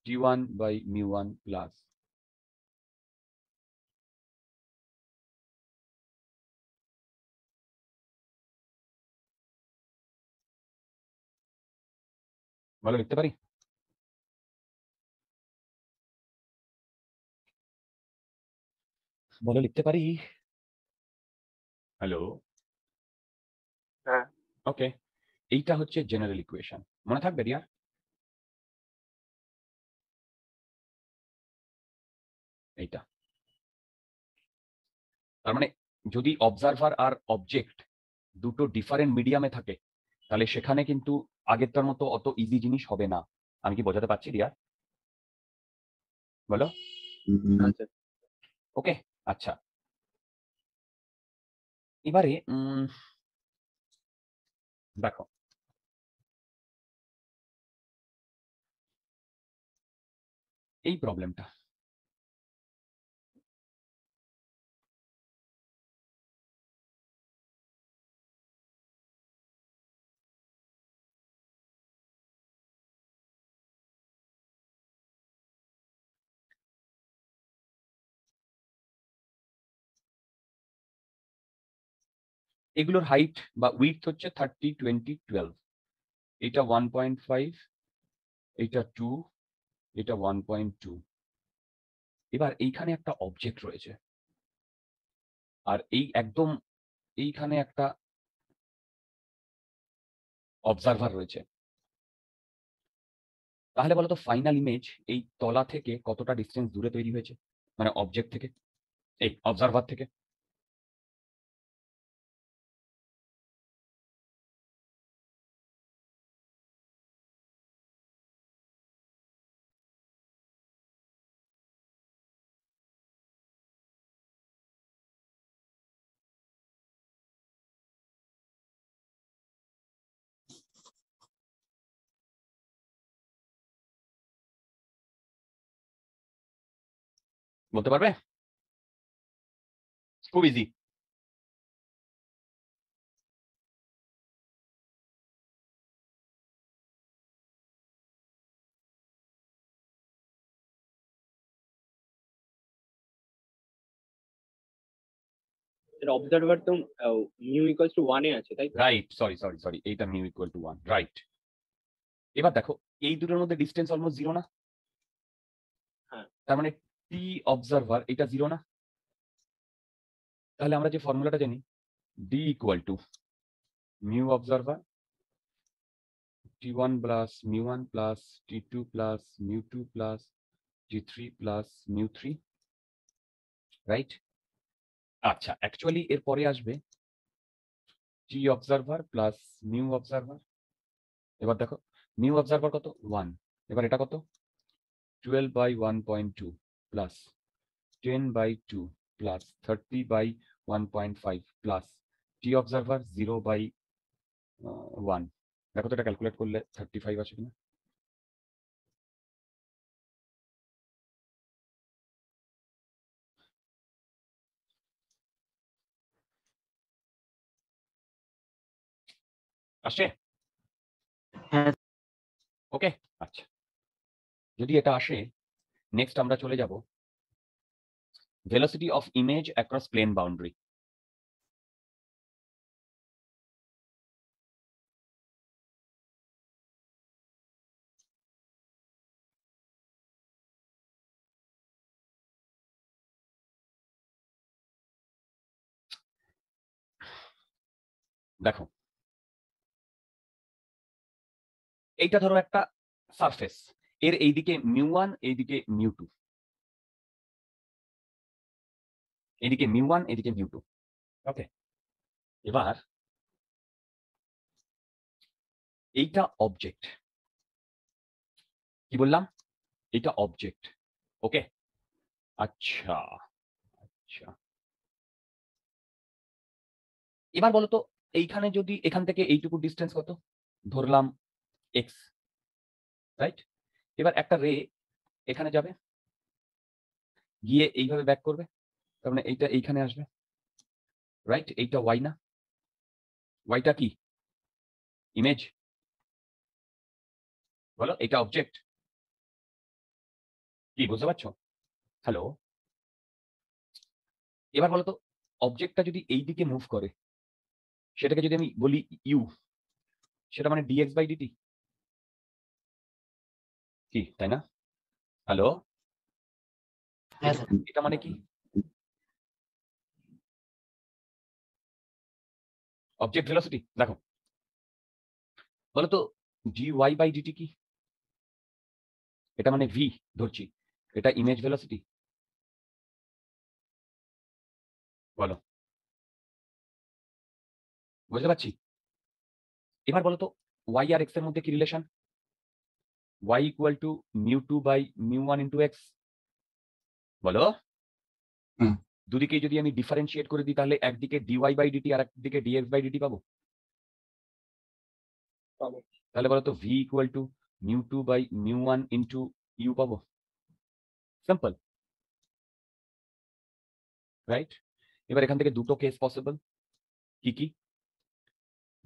T1 বাই μ1 প্লাস, বলো লিখতে পারি? বলো লিখতে পারি? হ্যালো, হ্যাঁ। ওকে, এইটা হচ্ছে জেনারেল ইকুয়েশন, মনে থাকবে রিয়া? এইটা। তার মানে যদি অবজারভার আর অবজেক্ট দুটো ডিফারেন্ট মিডিয়ামে থাকে তাহলে সেখানে কিন্তু আগেরটার মতো অত ইজি জিনিস হবে না। আমি কি বোঝাতে পারছি রিয়া? বলো। হ্যাঁ স্যার। ওকে, আচ্ছা। এবারে দেখো, এই প্রবলেমটা এগুলোর হাইট বা উইডথ হচ্ছে 30, 20, 12। এটা 1.5, এটা 2, এটা 1.2। এবার এইখানে একটা অবজেক্ট রয়েছে আর এই একদম এইখানে একটা অবজারভার রয়েছে। তাহলে বলতো ফাইনাল ইমেজ এই তলা থেকে কতটা ডিস্টেন্স দূরে তৈরি হয়েছে, মানে অবজেক্ট থেকে, এই অবজারভার থেকে? বলতে পারবে? খুব ইজি। অবজারভার তো মিউ ইকুয়ালস টু 1 এ আছে, তাই তো? রাইট, সরি সরি সরি, এইটা মিউ ইকুয়াল টু 1, রাইট। এবার দেখো এই দুটোর মধ্যে ডিস্টেন্স অলমোস্ট জিরো না? হ্যাঁ। তার মানে টি অবজারভার এটা জিরো না? তাহলে আমরা যে ফর্মুলাটা জানি, D equal to mu observer t1 plus mu one plus t2 plus mu two plus t3 plus মিউ3, রাইট? আচ্ছা, অ্যাকচুয়ালি এর পরে আসবে T observer plus mu observer. এবার দেখো মিউ অবজারভার কত? 1। এবার এটা কত? 12/1.2 প্লাস 10/2 প্লাস 30/1.5 প্লাস টি অবজারভার 0/1। দেখো তো এটা ক্যালকুলেট করলে 35 আসে কিনা। আসে? হ্যাঁ। ওকে, আচ্ছা। যদি এটা আসে, নেক্সট আমরা চলে যাব velocity of image across plane boundary। দেখো এইটা ধরো একটা সারফেস, এর এইদিকে মিউ1, এইদিকে মিউ2, এইদিকে মিউ1, এইদিকে মিউ2। ওকে, এবার এইটা অবজেক্ট, কি বললাম? এইটা অবজেক্ট। ওকে, আচ্ছা আচ্ছা। এবার বলো তো এইখানে যদি এখান থেকে এইটুকু ডিস্টেন্স কত ধরলাম, এক্স, রাইট? এবার একটা রে এখানে যাবে, গিয়ে এইভাবে ব্যাক করবে, তার মানে এইটা এইখানে আসবে, রাইট? এইটা ওয়াই না? ওয়াইটা কি? ইমেজ। বলো, এটা অবজেক্ট। কি বুঝতে পারছো? হ্যালো? এবার বলো তো অবজেক্টটা যদি এই দিকে মুভ করে, সেটাকে যদি আমি বলি ইউ, সেটা মানে ডিএক্স বাই ডিটি, কি তাই না? হ্যালো? হ্যাঁ স্যার। এটা মানে কি? Object velocity. দেখো বলো তো জি ওয়াই বাই ডিটি কি? এটা মানে ভি ধরছি, এটা ইমেজ ভেলোসিটি। বলো, বুঝতে পারছি? এবার বলো তো y আর x এর মধ্যে কি relation? y equal to μ2 by μ1 into x। বলো, হুম। দুদিকেই যদি আমি ডিফারেন্সিয়েট করে দিই তাহলে একদিকে dy বাই dt আর একদিকে dx বাই dt পাবো। পাবো। তাহলে বলো তো v equal to μ2 by μ1 into u পাবো। Simple, right? এবার এখান থেকে দুটো কেস পসিবল। কি কি?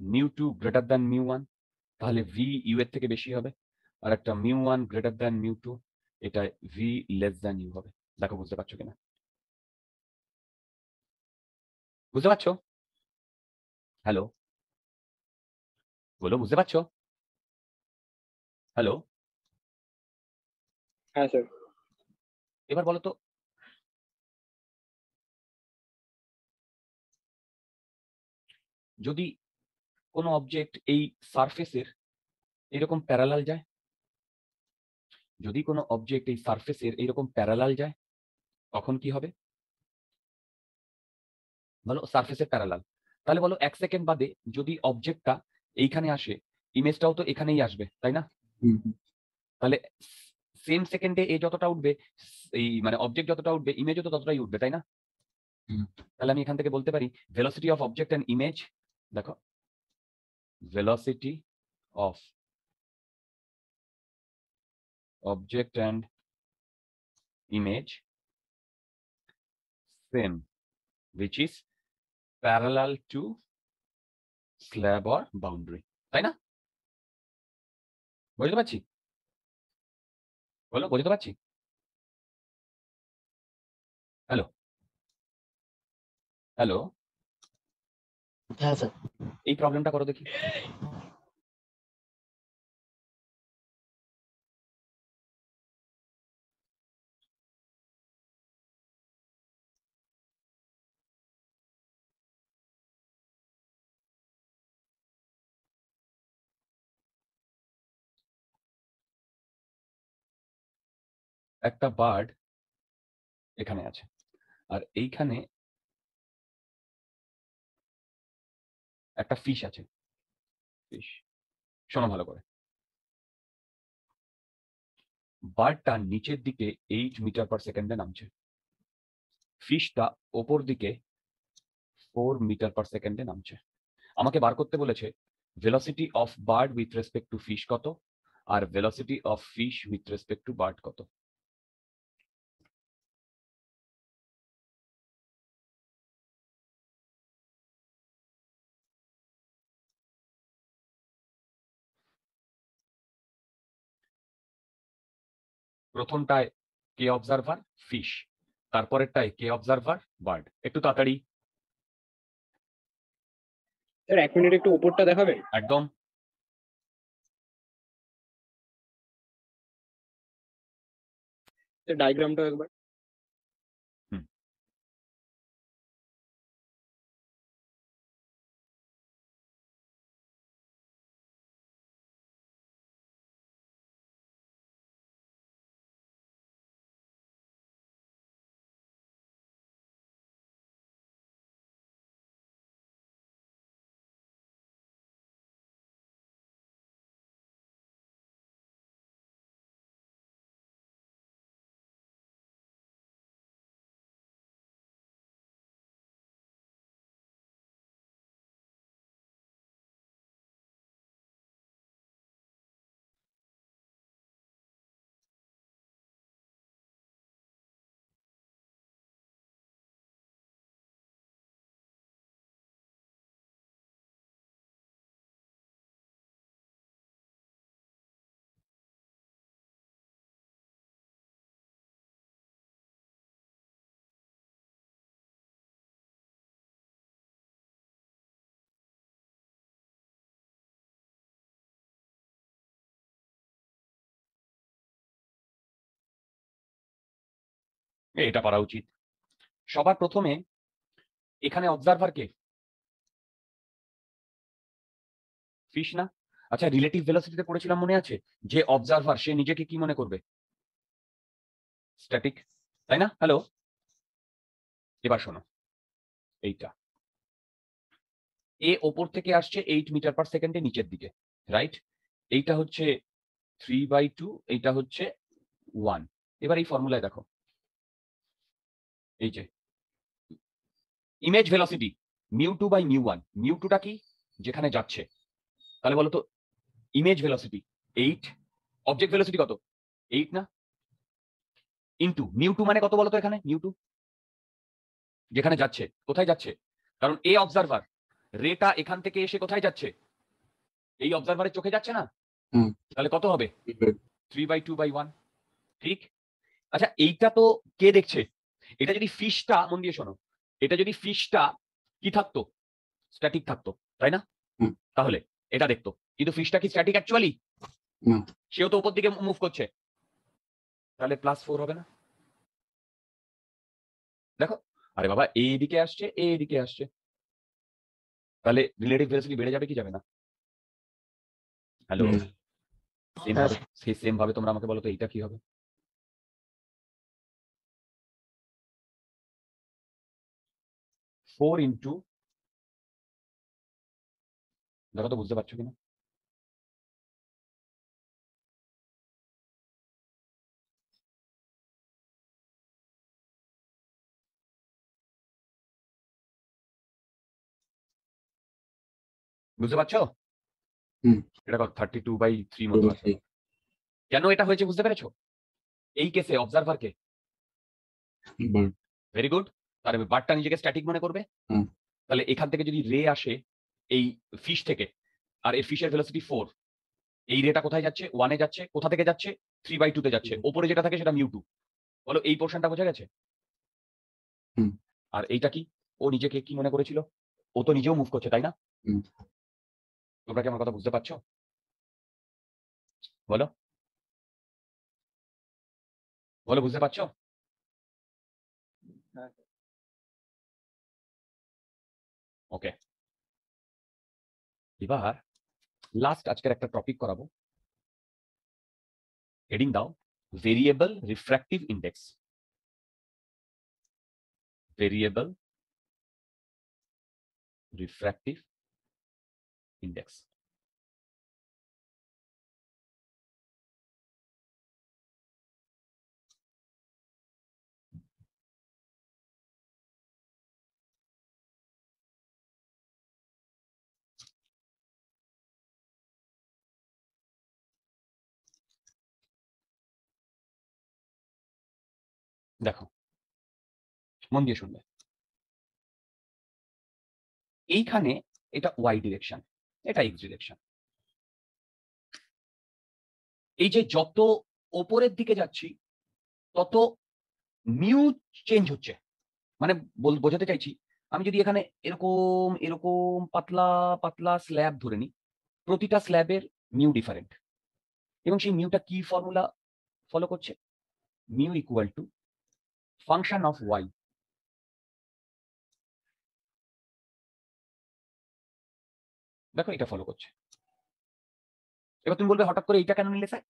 μ2 গ্রেটার দ্যান μ1, তাহলে v u এর থেকে বেশি হবে। আর একটা μ1 গ্রেটার দ্যান μ2, এটা v লেস দ্যান u হবে। দেখো বুঝতে পারছো কিনা? বুঝতে পারছো? হ্যালো, বলো, বুঝতে পারছো? হ্যালো, হ্যাঁ স্যার। এবার বলো তো যদি কোনো অবজেক্ট এই সারফেসের এরকম প্যারালাল যায়, যদি কোনো অবজেক্ট এই সারফেসের এইরকম প্যারালাল যায়, তখন কি হবে? বলো, সারফেসের প্যারালাল। তাহলে বলো 1 সেকেন্ড বাদে যদি অবজেক্টটা এইখানে আসে, ইমেজটাও তো এখানেই আসবে, তাই না? হুম, হুম। তাহলে সেম সেকেন্ডে এ যতটা উঠবে, এই মানে অবজেক্ট যতটা উঠবে, ইমেজও তো ততটাই উঠবে, তাই না? হুম। তাহলে আমি এখান থেকে বলতে পারি velocity of object and image, দেখো, velocity of object and image same, which is parallel to slab or boundary, তাই না? বুঝতে পারছি? বলো, বুঝতে পারছি? হ্যালো, হ্যালো, হ্যাঁ স্যার। এই প্রবলেমটা করো দেখি। একটা বার্ড এখানে আছে, আর এইখানে একটা ফিশ আছে। ফিশ, শোনো ভালো করে। বার্ডটা নিচের দিকে 8 মিটার পার সেকেন্ডে নামছে, ফিশটা ওপর দিকে 4 মিটার পার সেকেন্ডে নামছে। আমাকে বার করতে বলেছে velocity of bird with respect to fish কত, আর velocity of fish with respect to bird কত। প্রথমটায় কে অবজারভার ফিশ, তারপরেরটায় কে অবজারভার বার্ড। একটু তাড়াতাড়ি। স্যার 1 মিনিট একটু উপরটা দেখাবেন? একদম। স্যার ডায়াগ্রামটা একবার। হুম। এটা পারা উচিত। সবার প্রথমে এখানে অবজারভার কে? ফিশ না? আচ্ছা, রিলেটিভ ভেলোসিটিতে পড়েছিলাম, মনে আছে? যে অবজারভার সে নিজেকে কি মনে করবে? স্ট্যাটিক, তাই না? হ্যালো, এবার শোনো, এইটা এ ওপর থেকে আসছে 8 মিটার পার সেকেন্ডে নিচের দিকে, রাইট? এইটা হচ্ছে 3/2, এইটা হচ্ছে 1। এবার এই ফর্মুলায় দেখো, এই যে ইমেজ ভেলোসিটি μ2/μ1, μ2টা কি? যেখানে যাচ্ছে। তাহলে বলো তো ইমেজ ভেলোসিটি 8, অবজেক্ট ভেলোসিটি কত? 8 না? ইনটু μ2 মানে কত বলো তো এখানে? μ2 যেখানে যাচ্ছে, কোথায় যাচ্ছে? কারণ এ অবজারভার, রেটা এখান থেকে এসে কোথায় যাচ্ছে? এই অবজারভারের চোখে যাচ্ছে না? হুম। তাহলে কত হবে? 3/2/1, ঠিক? আচ্ছা, এইটা তো কে দেখছে? এটা যদি ফিশটা, মন দিয়ে শোনো, এটা যদি ফিশটা কি থাকতো? স্ট্যাটিক থাকতো, তাই না? হুম। তাহলে এটা দেখতো, কিন্তু ফিশটা কি স্ট্যাটিক অ্যাকচুয়ালি? না। সেও তো উপর দিকে মুভ করছে, তাহলে +4 হবে না? দেখো, আরে বাবা, এ এদিকে আসছে, এ এদিকে আসছে, তাহলে রিলেটিভ ভেলোসিটি বেড়ে যাবে কি যাবে না? হ্যালো, সেম হ্যাঁ ভাবে, সেম ভাবে তোমরা আমাকে বলো তো এইটা কি হবে? ফোর ইন্টু, দেখো তো বুঝতে পারছো কিনা? বুঝতে পারছো? হুম। এটা কত? 32/3 মতো আছে। কেন এটা হয়েছে বুঝতে পেরেছো? এই কেসে অবজারভারকে, বাট ভেরি গুড, তাহলে বারটা নিজেকে স্ট্যাটিক মনে করবে। হুম। তাহলে এখান থেকে যদি রে আসে এই ফিশ থেকে, আর এই ফিশের ভেলোসিটি 4, এই রেটা কোথায় যাচ্ছে? 1 এ যাচ্ছে। কোথা থেকে যাচ্ছে? 3/2 তে যাচ্ছে। ওপরে যেটা থাকে সেটা μ2। বলো এই পোর্শনটা বোঝা গেছে? হুম। আর এইটা কি? ও নিজেকে কি মনে করেছিল? ও তো নিজেও মুভ করছে, তাই না? হুম। তোমরা কি আমার কথা বুঝতে পারছো? বলো, বলো, বুঝতে পারছো? হ্যাঁ। ওকে, এবার লাস্ট আজকের একটা টপিক করাবো। হেডিং দাও, variable refractive index. Variable refractive index. দেখো, মন দিয়ে শুনবে। এইখানে এটা ওয়াই ডিরেকশন, এটা এক্স ডিরেকশন। এই যে যত ওপরের দিকে যাচ্ছি তত মিউ চেঞ্জ হচ্ছে। মানে বোঝাতে চাইছি, আমি যদি এখানে এরকম এরকম পাতলা পাতলা স্ল্যাব ধরে নিই, প্রতিটা স্ল্যাবের মিউ ডিফারেন্ট, এবং সেই মিউটা কি ফর্মুলা ফলো করছে? Mu equal to function of y. দেখো, এটা ফলো করছে। এবার তুমি বলবে হঠাৎ করে এটা কেন নিলে স্যার?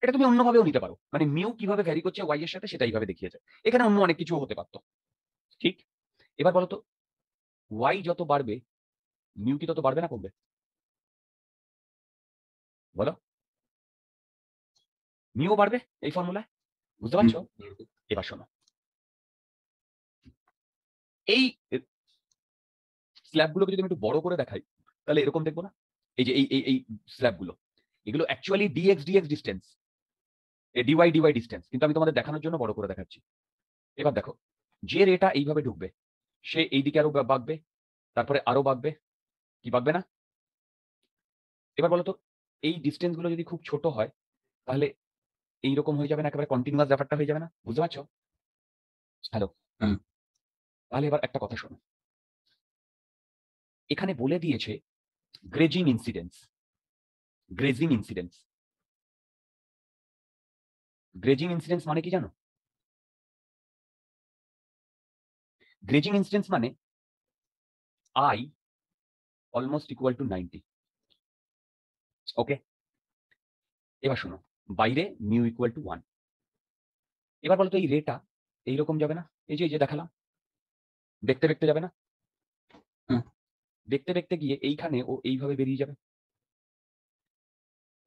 এটা তুমি অন্যভাবেও নিতে পারো, মানে মিউ কিভাবে ভ্যারি করছে ওয়াই এর সাথে সেটা এইভাবে দেখিয়েছে। এখানে অন্য অনেক কিছু হতে পারতো, ঠিক? এবার বলো তো, ওয়াই যত বাড়বে মিউ কি তত বাড়বে না কমবে? বলো, মিউ বাড়বে এই ফর্মুলায়, বুঝতে পারছো? এবার শোনো, এই স্ল্যাবগুলোকে যদি আমি একটু বড় করে দেখাই তাহলে এরকম দেখবো না? এই যে এই স্ল্যাবগুলো, এগুলো actually d x d x distance, d y d y distance, কিন্তু আমি তোমাদের দেখানোর জন্য বড় করে দেখাচ্ছি। এবার দেখো, যে রেটা এইভাবে ঢুকবে সে এইদিকে আরো বাঁকবে, তারপরে আরো বাঁকবে, কি বাঁকবে না? এবার বলো তো, এই ডিস্টেন্স গুলো যদি খুব ছোট হয় তাহলে এইরকম হয়ে যাবে না? একেবারে কন্টিনিউয়াস ব্যাপারটা হয়ে যাবে না? বুঝতে পারছো? হ্যালো, হ্যাঁ। তাহলে এবার একটা কথা শোনো, এখানে বলে দিয়েছে grazing incidence. Grazing incidence, grazing incidence মানে কি জানো? গ্রেজিং ইনসিডেন্স মানে আই অলমোস্ট ইকুয়াল টু 90। ওকে, এবার শোনো, বাইরে মিউ ইকুয়াল টু 1। এবার বলতো এই রেটা এইরকম যাবে না? এই যে দেখালাম, দেখতে দেখতে যাবে না? হুম। দেখতে দেখতে গিয়ে এইখানে ও এইভাবে বেরিয়ে যাবে।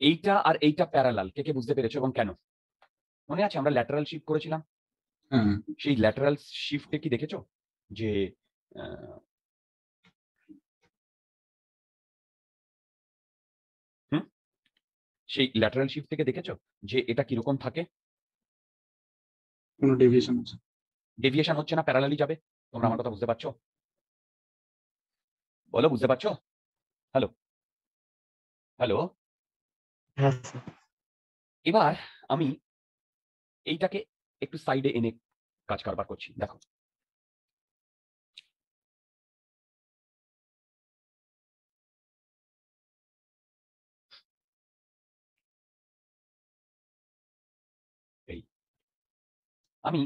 এইটা আর এইটা প্যারালাল, কে কে বুঝতে পেরেছো এবং কেন? মনে আছে আমরা ল্যাটারাল শিফট করেছিলাম, হ্যাঁ সেই ল্যাটারাল শিফটে কি দেখেছো যে আহ, হুম, সেই ল্যাটারাল শিফট থেকে দেখেছো যে এটা কিরকম থাকে? কোনো ডেভিয়েশন আছে? ডেভিয়েশন হচ্ছে না, প্যারালালি যাবে। তোমরা আমার কথা বুঝতে পারছো? বলো, বুঝতে পারছো? Hello hello. হ্যাঁ স্যার। এবার আমি এইটাকে একটু সাইডে এনে কাজ কারবার করছি, দেখো। এই আমি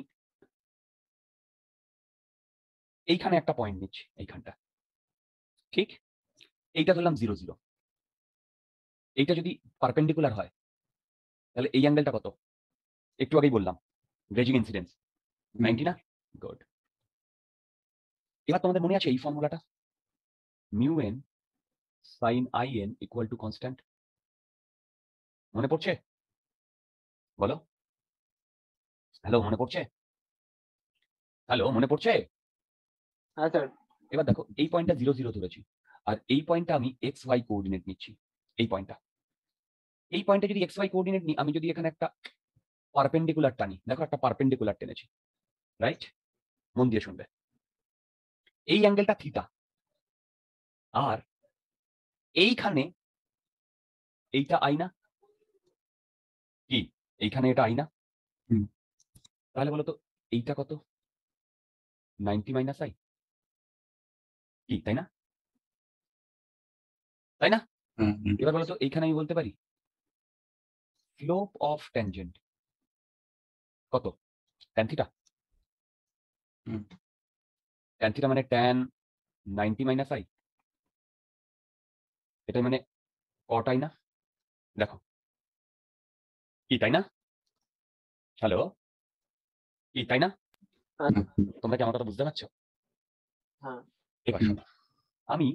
এইখানে একটা পয়েন্ট নিচ্ছি, এইখানটা, ঠিক? এইটা ধরলাম 0 0। এইটা যদি পারপেন্ডিকুলার হয় তাহলে এই অ্যাঙ্গেলটা কত? একটু আগেই বললাম, গ্রেজিং ইনসিডেন্স 90 না? গুড। এবার তোমাদের মনে আছে এই ফর্মুলাটা, mu n sine i n equal to constant? মনে পড়ছে? বলো। হ্যালো, মনে পড়ছে? হ্যালো, মনে পড়ছে? হ্যাঁ স্যার। এবার দেখো, এই পয়েন্টটা 0 0 ধরেছি, আর এই পয়েন্টটা আমি এক্স ওয়াই কোঅর্ডিনেট নিচ্ছি। এই পয়েন্টটা, এই পয়েন্টে যদি এক্স ওয়াই কোঅর্ডিনেট নিই, আমি যদি এখানে একটা পারপেন্ডিকুলার টানি, দেখো একটা পারপেন্ডিকুলার টেনেছি, রাইট? মন দিয়ে শুনবে। এই অ্যাঙ্গেলটা থিটা, আর এইখানে এইটা আই না? কি এইখানে এটা আই না? হুম। তাহলে বলো তো এইটা কত? 90 মাইনাস আই, কি তাই না? তাই না? হ্যাঁ এবার বলো তো এইখানে আমি বলতে পারি স্লোপ অফ ট্যানজেন্ট কত? Tan theta. Hmm. Tan theta মানে ট্যান 90 মাইনাস আই, এটাই মানে কট আই না? দেখো, কি তাই না? হ্যালো, কি তাই না? হ্যাঁ স্যার। তোমরা কি আমার কথা বুঝতে পারছো? হ্যাঁ। এবার হুম। শোনো, আমি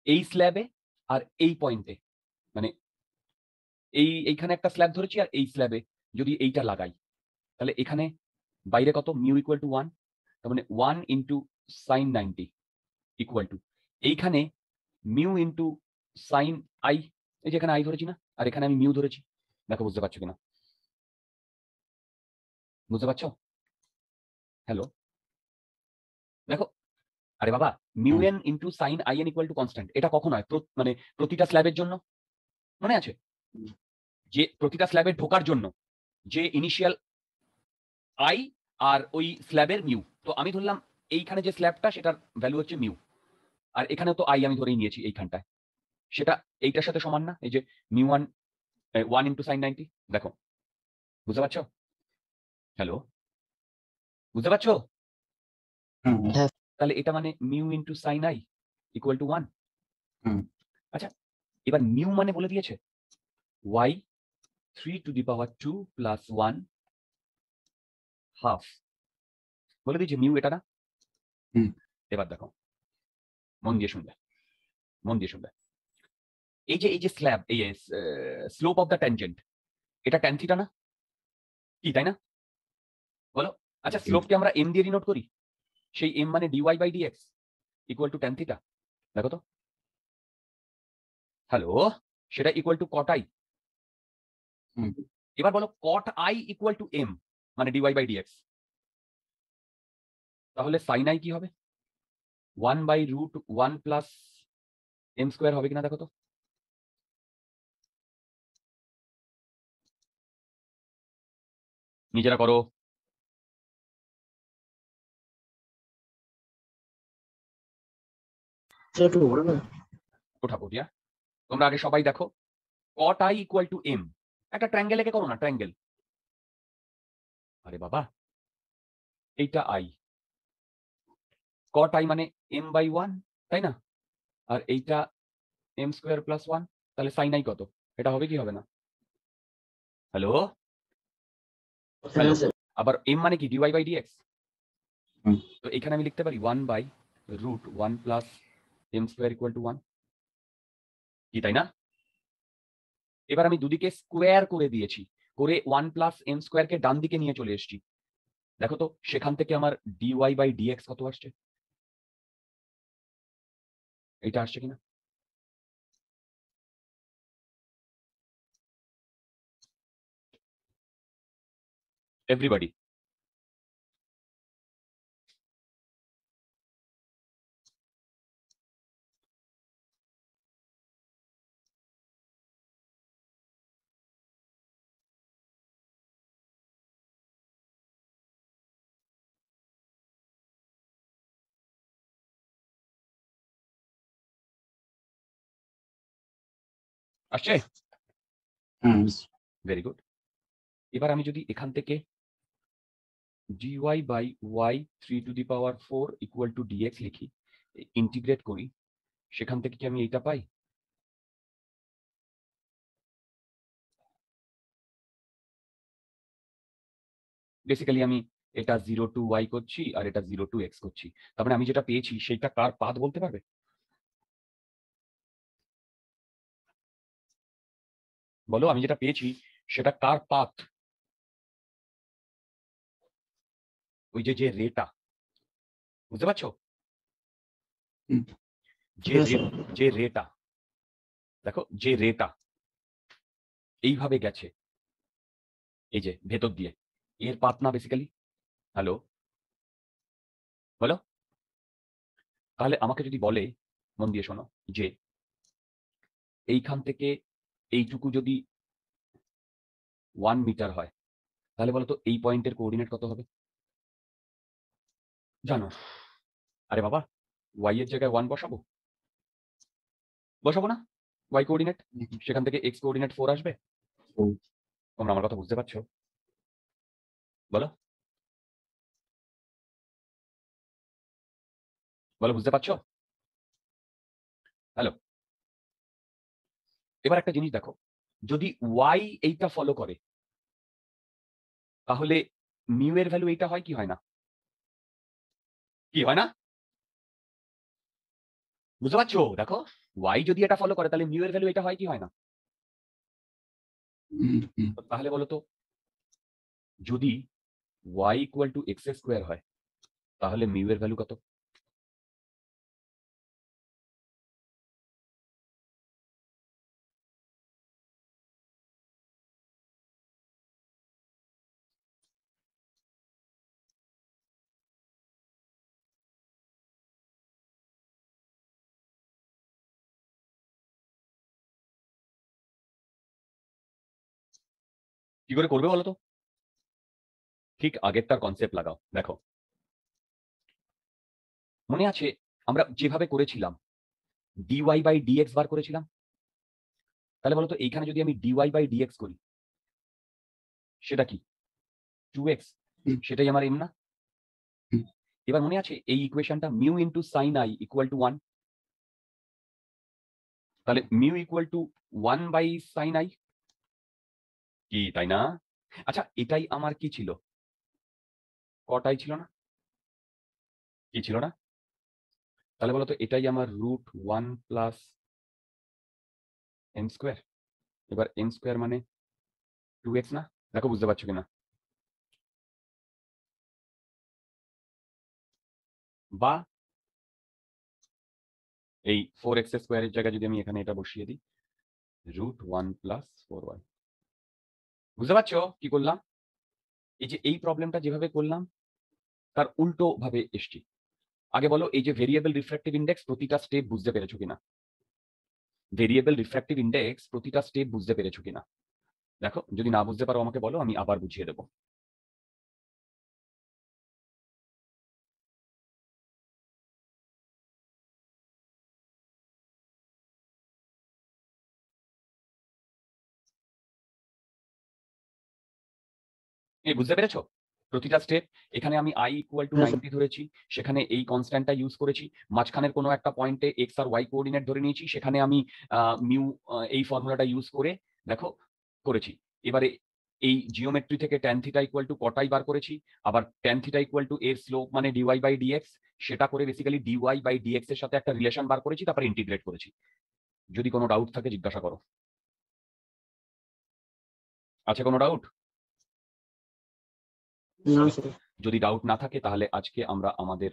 এই স্ল্যাবে আর এই পয়েন্টে, মানে এইখানে একটা স্ল্যাব ধরেছি, আর এই স্ল্যাবে যদি এইটা লাগাই, তাহলে এখানে বাইরে কত? মিউ ইকুয়াল টু 1, তার মানে 1 ইন্টু সাইন 90 ইকুয়াল টু এইখানে মিউ ইন্টু সাইন আই, এই যে এখানে আই ধরেছি না, আর এখানে আমি মিউ ধরেছি। দেখো বুঝতে পারছো কিনা? বুঝতে পারছো? হ্যালো, দেখো। আরে বাবা, mu hmm. N into sine i n equal to constant, এটা কখন হয়? মানে প্রতিটা স্ল্যাবের জন্য, মনে আছে? যে প্রতিটা স্ল্যাবে ঢোকার জন্য যে ইনিশিয়াল আই আর ওই স্ল্যাবের মিউ, তো আমি ধরলাম এইখানে যে স্ল্যাবটা সেটার ভ্যালু হচ্ছে মিউ, আর এখানে তো আই আমি ধরেই নিয়েছি এইখানটায়, সেটা এইটার সাথে সমান না? এই যে মিউ 1 ইন্টু সাইন 90, দেখো বুঝতে পারছো? হ্যালো, বুঝতে পারছো? হ্যাঁ হ্যাঁ তাহলে এটা মানে mu into sine i equal to 1। হুম। আচ্ছা, এবার মিউ মানে বলে দিয়েছে y 3 to the power 2 plus 1 half, বলে দিয়েছে মিউ এটা না? হুম। এবার দেখো, মন দিয়ে শুনবে, মন দিয়ে শুনবে। এই যে স্ল্যাব, এই স্লোপ অফ দ্য ট্যানজেন্ট, এটা ট্যান থিটা না? কি তাই না? বলো। আচ্ছা, স্লোপকে আমরা এম দিয়ে ডিনোট করি, সেই এম মানে d y by d x equal to tan theta. দেখো তো। হ্যালো, সেটা ইকুয়াল টু কট আই। হুম। এবার বলো cot i equal to m মানে ডিওয়াই বাই ডিএক্স, তাহলে সাইন আই কি হবে? 1 by root 1 plus m square হবে কিনা দেখো তো। নিজেরা করো। স্যার একটু বলো না। ওঠা পড়িয়া, তোমরা আগে সবাই দেখো, কট আই ইকুয়াল টু এম, একটা ট্রায়াঙ্গেল এঁকে করো না, ট্রায়াঙ্গেল। আরে বাবা, এইটা আই, কট আই মানে এম বাই 1, তাই না? আর এইটা এম স্কোয়ার প্লাস 1, তাহলে সাইন আই কত? এটা হবে কি হবে না? হ্যালো হ্যালো, হ্যাঁ স্যার। আবার এম মানে কি? Dy by dx. হুম। তো এখানে আমি লিখতে পারি 1 by root 1 plus m square equal to 1, কি তাই না? এবার আমি দুদিকে স্কোয়ার করে দিয়েছি, করে 1 প্লাস এম স্কোয়ারকে ডান দিকে নিয়ে চলে এসেছি। দেখো তো সেখান থেকে আমার ডিওয়াই বাই ডিএক্স কত আসছে, এটা আসছে কিনা? এভরিবডি, আসছে? Hmm very good. এবার আমি যদি এখান থেকে dy by y 3 to the power 4 equal to dx লিখি, ইন্টিগ্রেট করি, সেখান থেকে কি আমি এইটা পাই? বেসিক্যালি আমি এটা 0 টু y করছি আর এটা 0 টু x করছি, তার মানে আমি যেটা পেয়েছি সেইটা কার পাথ বলতে পারবে? বলো, আমি যেটা পেয়েছি সেটা কার পাথ? ওই যে যে রেটা, বুঝতে পারছো? হুম। যে Yes, রে, sir. যে রেটা, দেখো যে রেটা এইভাবে গেছে, এই যে ভেতর দিয়ে, এর পাথ না বেসিক্যালি? হ্যালো, বলো। তাহলে আমাকে যদি বলে, মন দিয়ে শোনো, যে এইখান থেকে এইটুকু যদি 1 মিটার হয়, তাহলে বলো তো এই পয়েন্টের কোঅর্ডিনেট কত হবে? জানো? আরে বাবা, y এর জায়গায় 1 বসাবো, বসাবো না? y কোঅর্ডিনেট, সেখান থেকে x কোঅর্ডিনেট 4 আসবে। Four. তোমরা আমার কথা বুঝতে পারছো? বলো, বলো বুঝতে পারছো? হ্যালো, এবার একটা জিনিস দেখো, যদি y এইটা ফলো করে, তাহলে মিউ এর ভ্যালু এইটা হয় কি হয় না? কি হয় না? বুঝতে পারছো? দেখো, y যদি এটা ফলো করে তাহলে মিউ এর ভ্যালু এটা হয় কি হয় না? হুম। তাহলে বলো তো, যদি y equal two x square হয়, তাহলে মিউ এর ভ্যালু কত? কি করে করবে বলো তো? ঠিক আগেরটার কনসেপ্ট লাগাও। দেখো, মনে আছে আমরা যেভাবে করেছিলাম, dy বাই dx বার করেছিলাম, তাহলে বলো তো এইখানে যদি আমি dy বাই dx করি, সেটা কি 2x? হুম। সেটাই আমার m না? হুম। এবার মনে আছে এই ইকুয়েশনটা mu into sine i equal to 1, তাহলে mu equal to 1 by sine i, কি তাই না? আচ্ছা, এটাই আমার কি ছিল? কটাই ছিল না? কি ছিল না? তাহলে বলো তো এটাই আমার রুট 1 প্লাস এম স্কোয়ার। এবার এম স্কোয়ার মানে 2x না? দেখো বুঝতে পারছো কিনা? বা এই 4x স্কোয়ারের জায়গায় যদি আমি এখানে এটা বসিয়ে দিই, রুট 1 প্লাস 4y। বুঝতে পারছো কি করলাম? এই যে এই প্রবলেমটা যেভাবে করলাম, তার উল্টো ভাবে এসছি। আগে বলো, এই যে ভেরিয়েবল রিফ্র্যাক্টিভ ইন্ডেক্স প্রতিটা স্টেপ বুঝতে পেরেছো কিনা? ভেরিয়েবল রিফ্র্যাক্টিভ ইন্ডেক্স প্রতিটা স্টেপ বুঝতে পেরেছো কিনা? দেখো, যদি না বুঝতে পারো আমাকে বলো, আমি আবার বুঝিয়ে দেবো। এই বুঝতে পেরেছো? প্রতিটা স্টেপ, এখানে আমি i equal two Yes, sir. 90 ধরেছি, সেখানে এই কনস্ট্যান্টটা ইউজ করেছি, মাঝখানের কোনো একটা পয়েন্টে এক্স আর ওয়াই কোঅর্ডিনেট ধরে নিয়েছি, সেখানে আমি মিউ এই ফর্মুলাটা ইউজ করে দেখো করেছি। এবারে এই জিওমেট্রি থেকে ট্যান থিটা ইকুয়াল টু কটাই বার করেছি, আবার ট্যান থিটা ইকুয়াল টু এর স্লোপ মানে ডিওয়াই বাই ডিএক্স, সেটা করে বেসিক্যালি ডিওয়াই বাই ডিএক্স এর সাথে একটা রিলেশন বার করেছি, তারপরে ইন্টিগ্রেট করেছি। যদি কোনো ডাউট থাকে জিজ্ঞাসা করো। আছে কোনো ডাউট? না স্যার। যদি ডাউট না থাকে তাহলে আজকে আমরা আমাদের